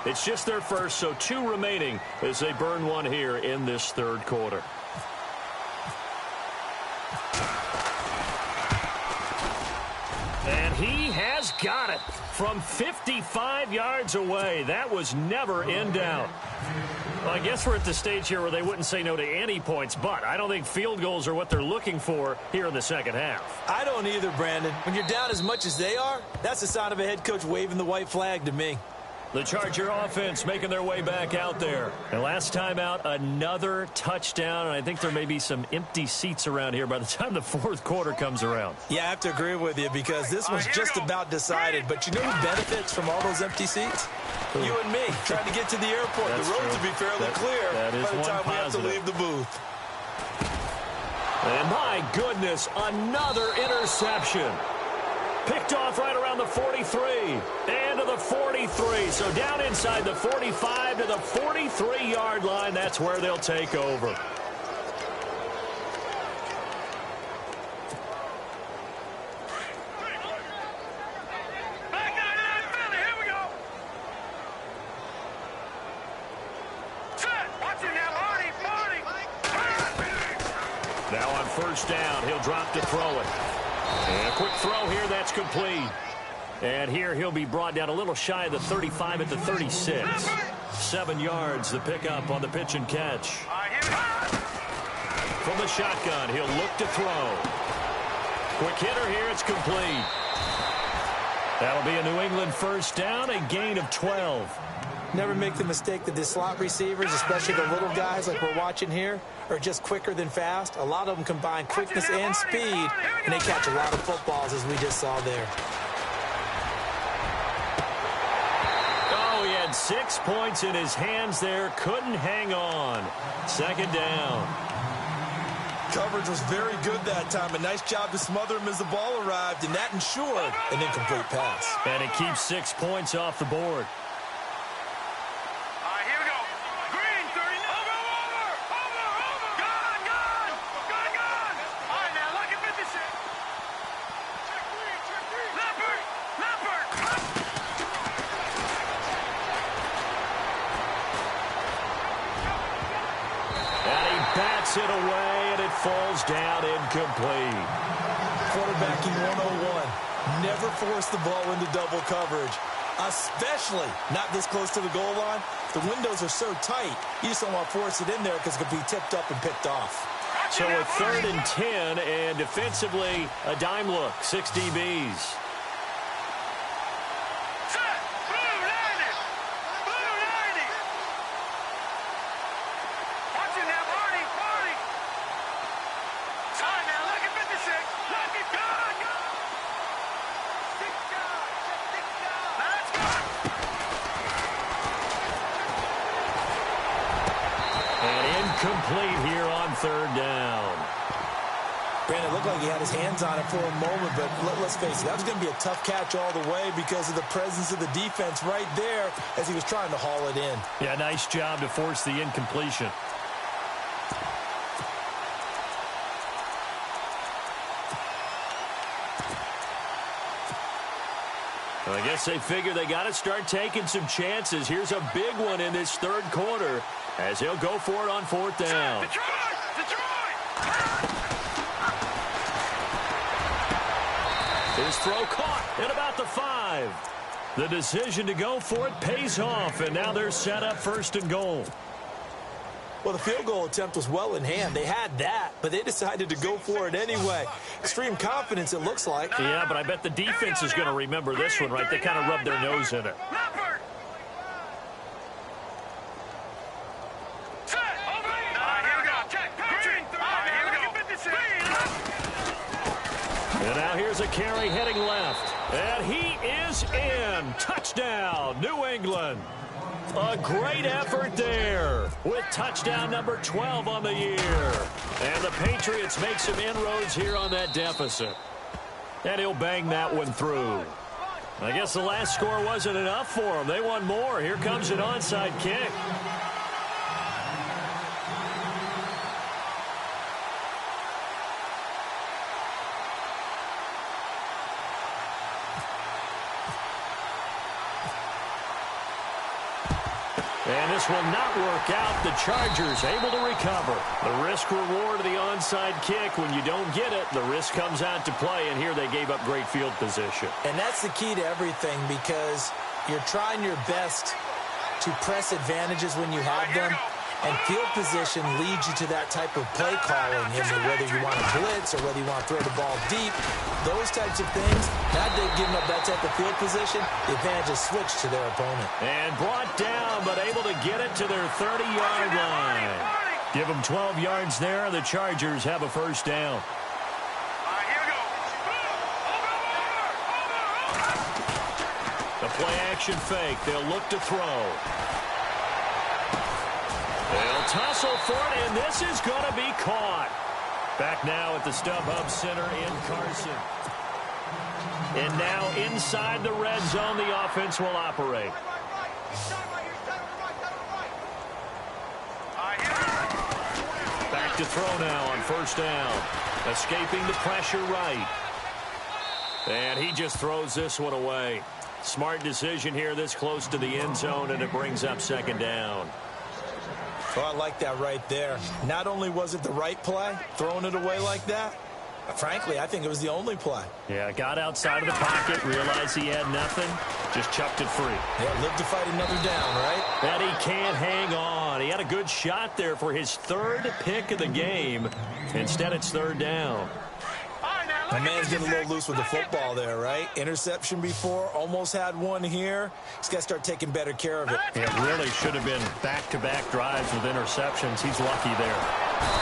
It's just their first, so 2 remaining as they burn one here in this third quarter. And he has got it from 55 yards away. That was never in doubt. Well, I guess we're at the stage here where they wouldn't say no to any points, but I don't think field goals are what they're looking for here in the second half. I don't either, Brandon. When you're down as much as they are, that's the sign of a head coach waving the white flag to me. The Charger offense making their way back out there. And last time out, another touchdown. And I think there may be some empty seats around here by the time the fourth quarter comes around. Yeah, I have to agree with you because this one's just about decided. But you know who benefits from all those empty seats? You and me, trying to get to the airport. That's the roads true. will be fairly clear by the time we have to leave the booth. And my goodness, another interception. Picked off right around the 43 and to the 43. So down inside the 45 to the 43-yard line. That's where they'll take over. Now on first down, he'll drop to throw it. And a quick throw here, that's complete. And here he'll be brought down a little shy of the 35 at the 36. 7 yards, the pickup on the pitch and catch. From the shotgun, he'll look to throw. Quick hitter here, it's complete. That'll be a New England first down, a gain of 12. Never make the mistake that the slot receivers, especially the little guys like we're watching here, are just quicker than fast. A lot of them combine quickness and speed, and they catch a lot of footballs, as we just saw there. Oh, he had 6 points in his hands there. Couldn't hang on. Second down. Coverage was very good that time. A nice job to smother him as the ball arrived, and that ensured an incomplete pass. And it keeps 6 points off the board. Bats it away, and it falls down incomplete. Quarterbacking 101. Never force the ball into double coverage, especially not this close to the goal line. The windows are so tight, you just don't want to force it in there because it could be tipped up and picked off. So a 3rd and 10, and defensively, a dime look, 6 DBs. Complete here on 3rd down. Brandon, it looked like he had his hands on it for a moment, but let's face it, that was going to be a tough catch all the way because of the presence of the defense right there as he was trying to haul it in. Yeah, nice job to force the incompletion. I guess they figure they got to start taking some chances. Here's a big one in this third quarter as he'll go for it on fourth down. His throw caught at about the 5. The decision to go for it pays off, and now they're set up first and goal. Well, the field goal attempt was well in hand. They had that, but they decided to go for it anyway. Extreme confidence, it looks like. Yeah, but I bet the defense is going to remember this one, right? They kind of rubbed their nose in it. And now here's a carry heading left. And he is in. Touchdown, New England. A great effort there with touchdown number 12 on the year. And the Patriots make some inroads here on that deficit. And he'll bang that one through. I guess the last score wasn't enough for them. They want more. Here comes an onside kick. And this will not work out. The Chargers able to recover. The risk-reward of the onside kick. When you don't get it, the risk comes out to play. And here they gave up great field position. And that's the key to everything, because you're trying your best to press advantages when you have them. And field position leads you to that type of play calling, whether you want to blitz or whether you want to throw the ball deep. Those types of things, had they given up that type of field position, the advantage is switched to their opponent. And brought down, but able to get it to their 30-yard line. Give them 12 yards there. The Chargers have a first down. The play-action fake. They'll look to throw. They'll tussle for it, and this is going to be caught. Back now at the StubHub Center in Carson. And now inside the red zone, the offense will operate. Back to throw now on first down. Escaping the pressure right. And he just throws this one away. Smart decision here this close to the end zone, and it brings up second down. Oh, I like that right there. Not only was it the right play, throwing it away like that, frankly, I think it was the only play. Yeah, got outside of the pocket, realized he had nothing, just chucked it free. Yeah, lived to fight another down, right? And he can't hang on. He had a good shot there for his third pick of the game. Instead, it's third down. My man's getting a little loose with the football there, right? Interception before, almost had one here. He's got to start taking better care of it. It really should have been back-to-back drives with interceptions. He's lucky there.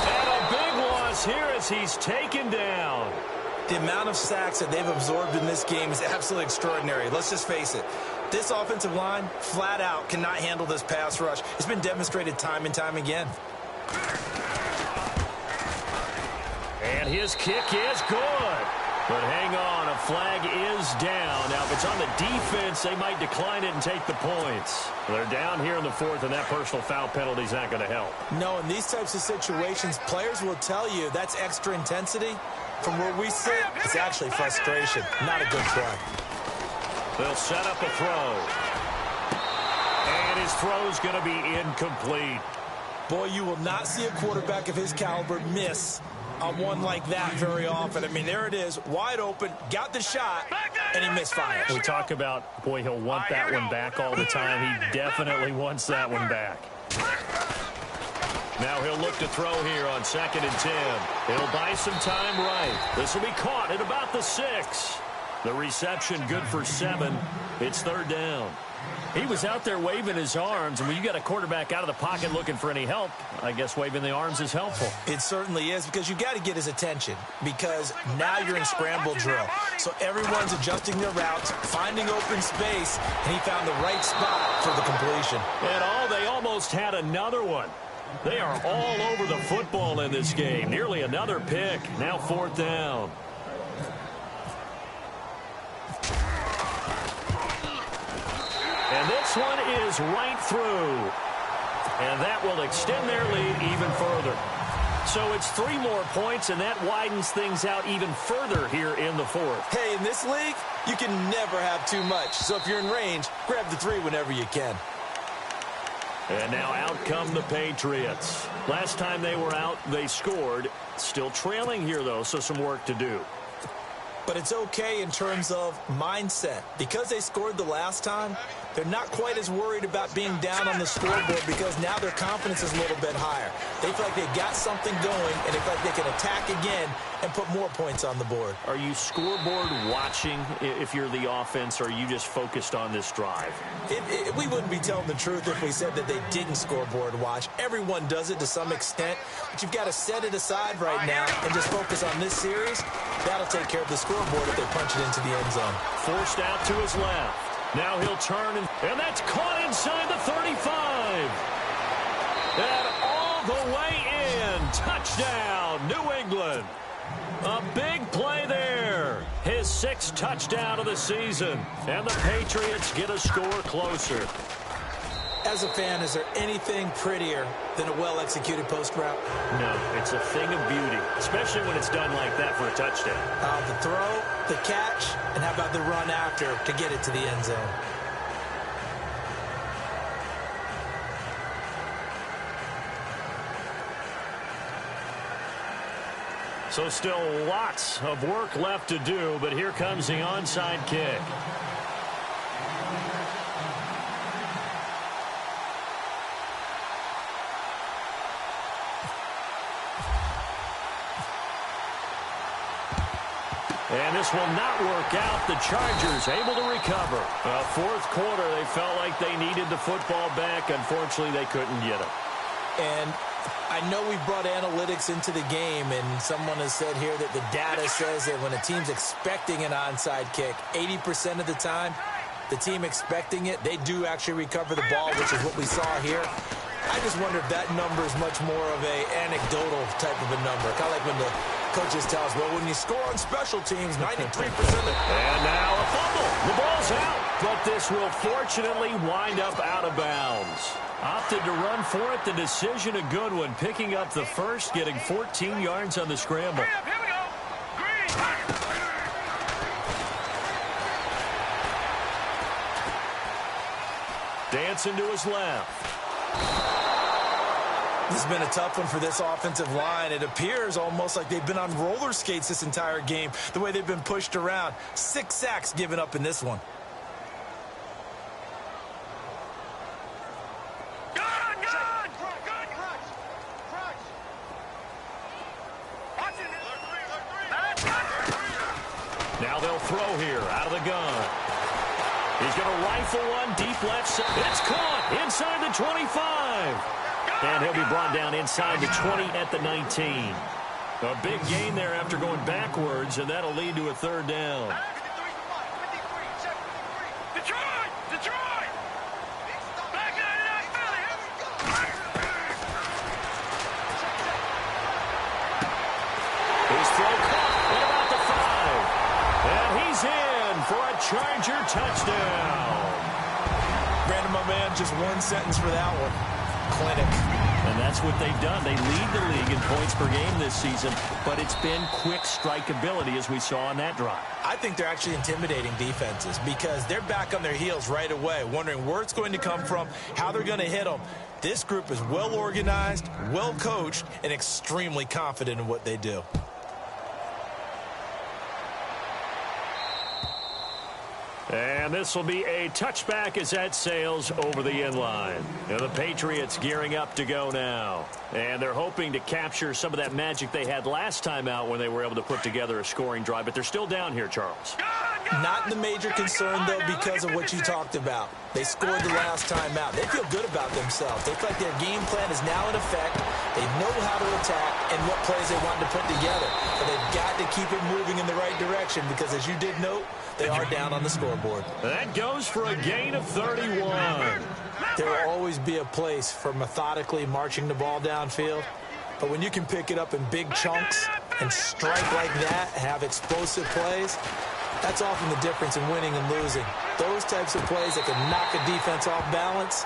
And a big loss here as he's taken down. The amount of sacks that they've absorbed in this game is absolutely extraordinary. Let's just face it. This offensive line, flat out, cannot handle this pass rush. It's been demonstrated time and time again. And his kick is good. But hang on, a flag is down. Now, if it's on the defense, they might decline it and take the points. They're down here in the fourth, and that personal foul penalty is not going to help. No, in these types of situations, players will tell you that's extra intensity. From where we sit, it's actually frustration. Not a good play. They'll set up a throw. And his throw's going to be incomplete. Boy, you will not see a quarterback of his caliber miss on one like that very often. I mean, there it is, wide open, got the shot, and he misfires. We talk about, boy, he'll want that one back all the time. He definitely wants that one back. Now he'll look to throw here on 2nd and 10. He'll buy some time right. This will be caught at about the 6. The reception good for 7. It's third down. He was out there waving his arms, and when you got a quarterback out of the pocket looking for any help, I guess waving the arms is helpful. It certainly is, because you got to get his attention, because now you're in scramble drill. So everyone's adjusting their routes, finding open space, and he found the right spot for the completion. And they almost had another one. They are all over the football in this game. Nearly another pick. Now fourth down. And this one is right through. And that will extend their lead even further. So it's 3 more points, and that widens things out even further here in the fourth. Hey, in this league, you can never have too much. So if you're in range, grab the 3 whenever you can. And now out come the Patriots. Last time they were out, they scored. Still trailing here, though, so some work to do. But it's okay in terms of mindset. Because they scored the last time, they're not quite as worried about being down on the scoreboard because now their confidence is a little bit higher. They feel like they've got something going, and they feel like they can attack again and put more points on the board. Are you scoreboard watching if you're the offense, or are you just focused on this drive? We wouldn't be telling the truth if we said that they didn't scoreboard watch. Everyone does it to some extent, but you've got to set it aside right now and just focus on this series. That'll take care of the scoreboard if they punch it into the end zone. Forced out to his left. Now he'll turn, and that's caught inside the 35. And all the way in. Touchdown, New England. A big play there. His 6th touchdown of the season. And the Patriots get a score closer. As a fan, is there anything prettier than a well-executed post route? No, it's a thing of beauty, especially when it's done like that for a touchdown. The throw, the catch, and how about the run after to get it to the end zone? So still lots of work left to do, but here comes the onside kick. And this will not work out. The Chargers able to recover. Fourth quarter, they felt like they needed the football back. Unfortunately, they couldn't get it. And I know we brought analytics into the game, and someone has said here that the data says that when a team's expecting an onside kick, 80% of the time, the team expecting it, they do actually recover the ball, which is what we saw here. I just wonder if that number is much more of a anecdotal type of a number. Kind of like when the coaches tell us, well, when you score on special teams, 93% of it. And now a fumble. The ball's out, but this will fortunately wind up out of bounds. Opted to run for it. The decision a good one. Picking up the first, getting 14 yards on the scramble. Here we go. Green. Dancing to his left. This has been a tough one for this offensive line. It appears almost like they've been on roller skates this entire game, the way they've been pushed around. 6 sacks given up in this one. Now they'll throw here out of the gun. He's going to rifle one deep left side. It's caught inside the 25. And he'll be brought down inside the 20 at the 19. A big gain there after going backwards, and that'll lead to a 3rd down. Detroit! Detroit! Back 99 Philly! His throw caught at about the 5. And he's in for a Charger touchdown. Brandon, my man, just one sentence for that one. Clinic. And that's what they've done. They lead the league in points per game this season, but it's been quick strikeability as we saw on that drive. I think they're actually intimidating defenses because they're back on their heels right away, wondering where it's going to come from, how they're going to hit them. This group is well organized, well coached, and extremely confident in what they do. And this will be a touchback as that sails over the end line. And the Patriots gearing up to go now. And they're hoping to capture some of that magic they had last time out when they were able to put together a scoring drive. But they're still down here, Charles. Not the major concern, though, because of what you talked about. They scored the last time out. They feel good about themselves. They feel like their game plan is now in effect. They know how to attack and what plays they want to put together. But they've got to keep it moving in the right direction because, as you did note, they are down on the scoreboard. That goes for a gain of 31. There will always be a place for methodically marching the ball downfield. But when you can pick it up in big chunks and strike like that, have explosive plays, that's often the difference in winning and losing. Those types of plays that can knock a defense off balance,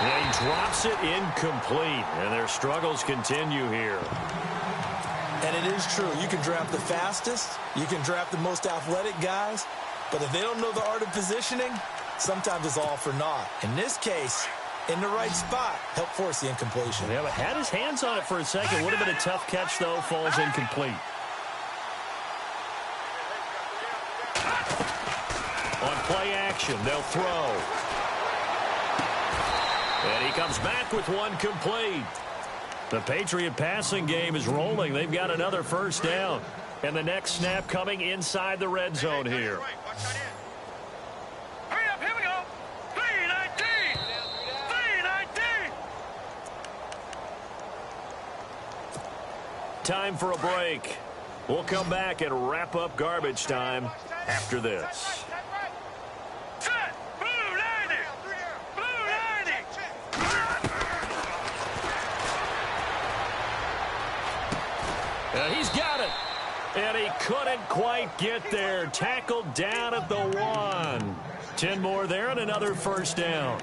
And he drops it incomplete, and their struggles continue here. And it is true. You can draft the fastest, you can draft the most athletic guys, but if they don't know the art of positioning, sometimes it's all for naught. In this case, in the right spot, help force the incompletion. Yeah, but had his hands on it for a second. Would have been a tough catch, though. Falls incomplete. On play action, they'll throw. And he comes back with one complete. The Patriot passing game is rolling. They've got another first down. And the next snap coming inside the red zone here. Hurry up, here we go. 3-19. 3-19. Time for a break. We'll come back and wrap up garbage time after this. Set. Blue 90. Blue 90. And he's got it. And he couldn't quite get there. Tackled down at the 1. 10 more there and another first down.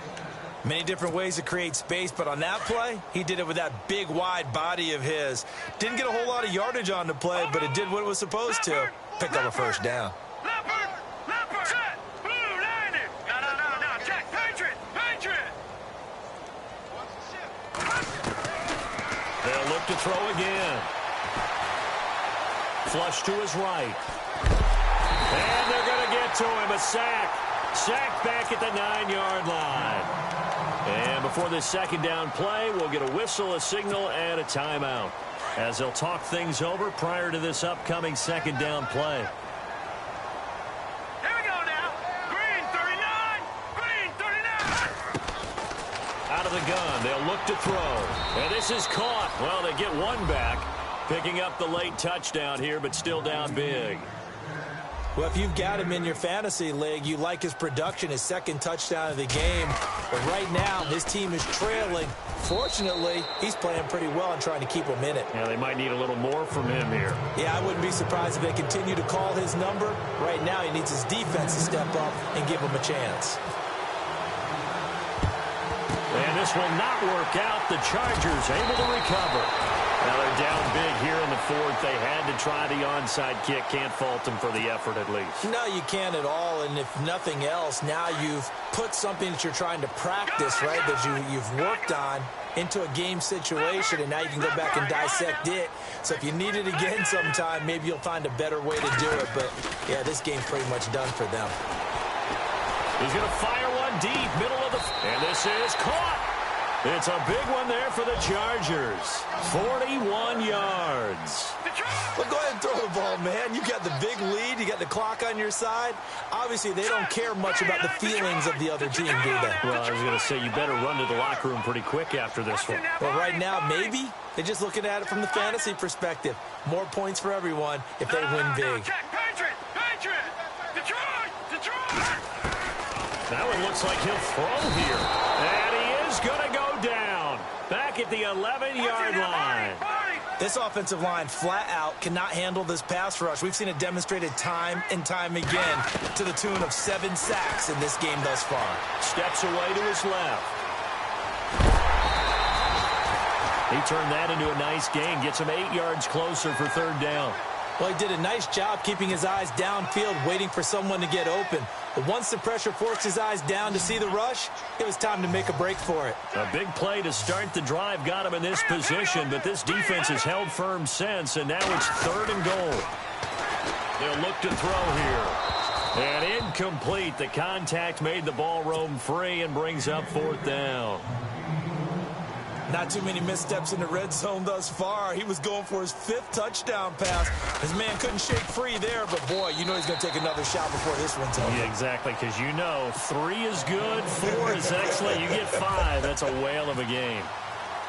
Many different ways to create space, but on that play, he did it with that big, wide body of his. Didn't get a whole lot of yardage on the play, but it did what it was supposed to. Picked up a first down. Leopard. Leopard. Set. Blue 90. No. Check. Patriot. Patriot. They'll look to throw again. Flush to his right. And they're going to get to him. A sack. Sack back at the 9-yard line. And before this second down play, we'll get a whistle, a signal, and a timeout, as they'll talk things over prior to this upcoming second down play. Here we go now. Green 39. Green 39. Out of the gun, they'll look to throw. And this is caught. Well, they get one back, picking up the late touchdown here, but still down big. Well, if you've got him in your fantasy league, you like his production, his second touchdown of the game. But right now, his team is trailing. Fortunately, he's playing pretty well and trying to keep them in it. Yeah, they might need a little more from him here. Yeah, I wouldn't be surprised if they continue to call his number. Right now, he needs his defense to step up and give him a chance. And this will not work out. The Chargers able to recover. Now they're down big here in the 4th. They had to try the onside kick. Can't fault them for the effort at least. No, you can't at all. And if nothing else, now you've put something that you're trying to practice, right, that you've worked on into a game situation, and now you can go back and dissect it. So if you need it again sometime, maybe you'll find a better way to do it. But, yeah, this game's pretty much done for them. He's going to fire one deep, middle of the... And this is caught. It's a big one there for the Chargers. 41 yards. Well, go ahead and throw the ball, man. You got the big lead. You got the clock on your side. Obviously, they don't care much about the feelings of the other team, do they? Well, I was going to say, you better run to the locker room pretty quick after this one. Well, right now, maybe. They're just looking at it from the fantasy perspective. More points for everyone if they win big. Patriot. Patriot. Detroit. That one looks like he'll throw here. And he is going to go down. Back at the 11-yard line. This offensive line flat out cannot handle this pass rush. We've seen it demonstrated time and time again to the tune of 7 sacks in this game thus far. Steps away to his left. He turned that into a nice gain. Gets him 8 yards closer for 3rd down. Well, he did a nice job keeping his eyes downfield, waiting for someone to get open. But once the pressure forced his eyes down to see the rush, it was time to make a break for it. A big play to start the drive got him in this position, but this defense has held firm since, and now it's 3rd and goal. They'll look to throw here. And incomplete. The contact made the ball roam free and brings up 4th down. Not too many missteps in the red zone thus far. He was going for his 5th touchdown pass. His man couldn't shake free there, but boy, you know he's going to take another shot before this one's over. Yeah, exactly, because you know 3 is good, 4 is excellent. You get 5, that's a whale of a game.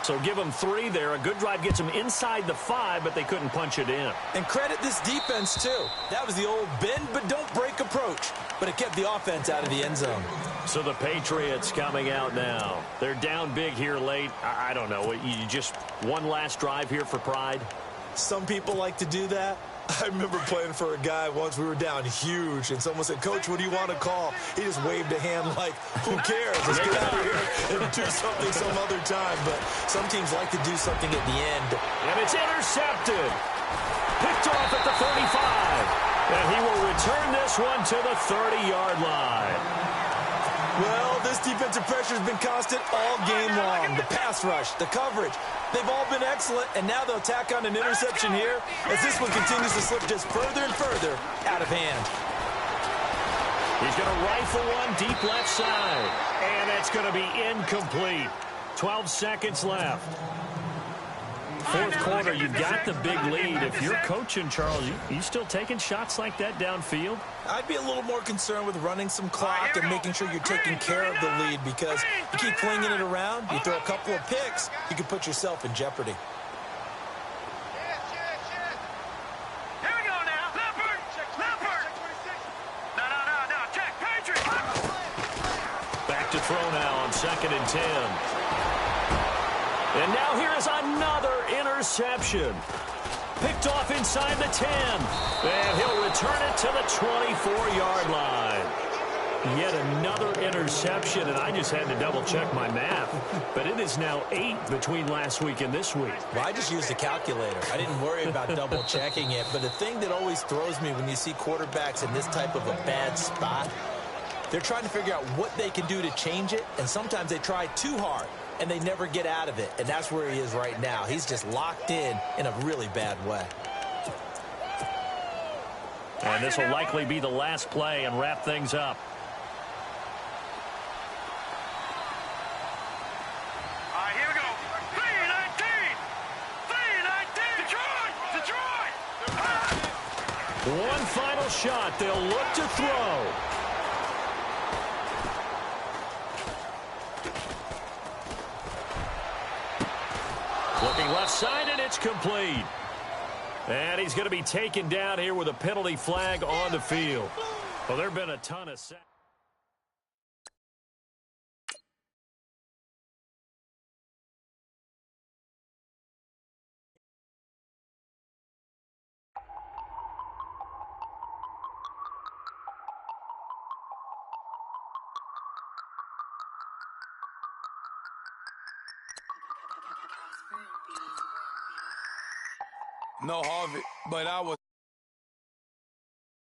So give them 3 there. A good drive gets them inside the 5, but they couldn't punch it in. And credit this defense, too. That was the old bend but don't break approach, but it kept the offense out of the end zone. So the Patriots coming out now. They're down big here late. I don't know. You just one last drive here for pride? Some people like to do that. I remember playing for a guy once. We were down huge, and someone said, "Coach, what do you want to call?" He just waved a hand like, "Who cares? Let's get out of here and do something some other time." But some teams like to do something at the end. And it's intercepted. Picked off at the 35. And he will return this one to the 30-yard line. Well, this defensive pressure has been constant all game long. The pass rush, the coverage, they've all been excellent, and now they'll tack on an interception here as this one continues to slip just further and further out of hand. He's going to rifle one deep left side, and it's going to be incomplete. 12 seconds left. Fourth quarter, you've got the big lead. If you're coaching, Charles, you still taking shots like that downfield? I'd be a little more concerned with running some clock and making sure you're taking care of the lead, because you keep flinging it around, you throw a couple of picks, you can put yourself in jeopardy. Here we go now. Leopard. Leopard. No. Check. Patriot. Back to throw now on 2nd and 10. And now here is another interception. Picked off inside the 10. And he'll return it to the 24-yard line. Yet another interception, and I just had to double-check my math. But it is now 8 between last week and this week. Well, I just used a calculator. I didn't worry about double-checking it. But the thing that always throws me when you see quarterbacks in this type of a bad spot, they're trying to figure out what they can do to change it, and sometimes they try too hard, and they never get out of it. And that's where he is right now. He's just locked in a really bad way. And this will likely be the last play and wrap things up. All right, here we go. 3-19. Detroit. One final shot. They'll look to throw. Looking left side, and it's complete. And he's going to be taken down here with a penalty flag on the field. Well, there have been a ton of sacks. No, Harvey, but I was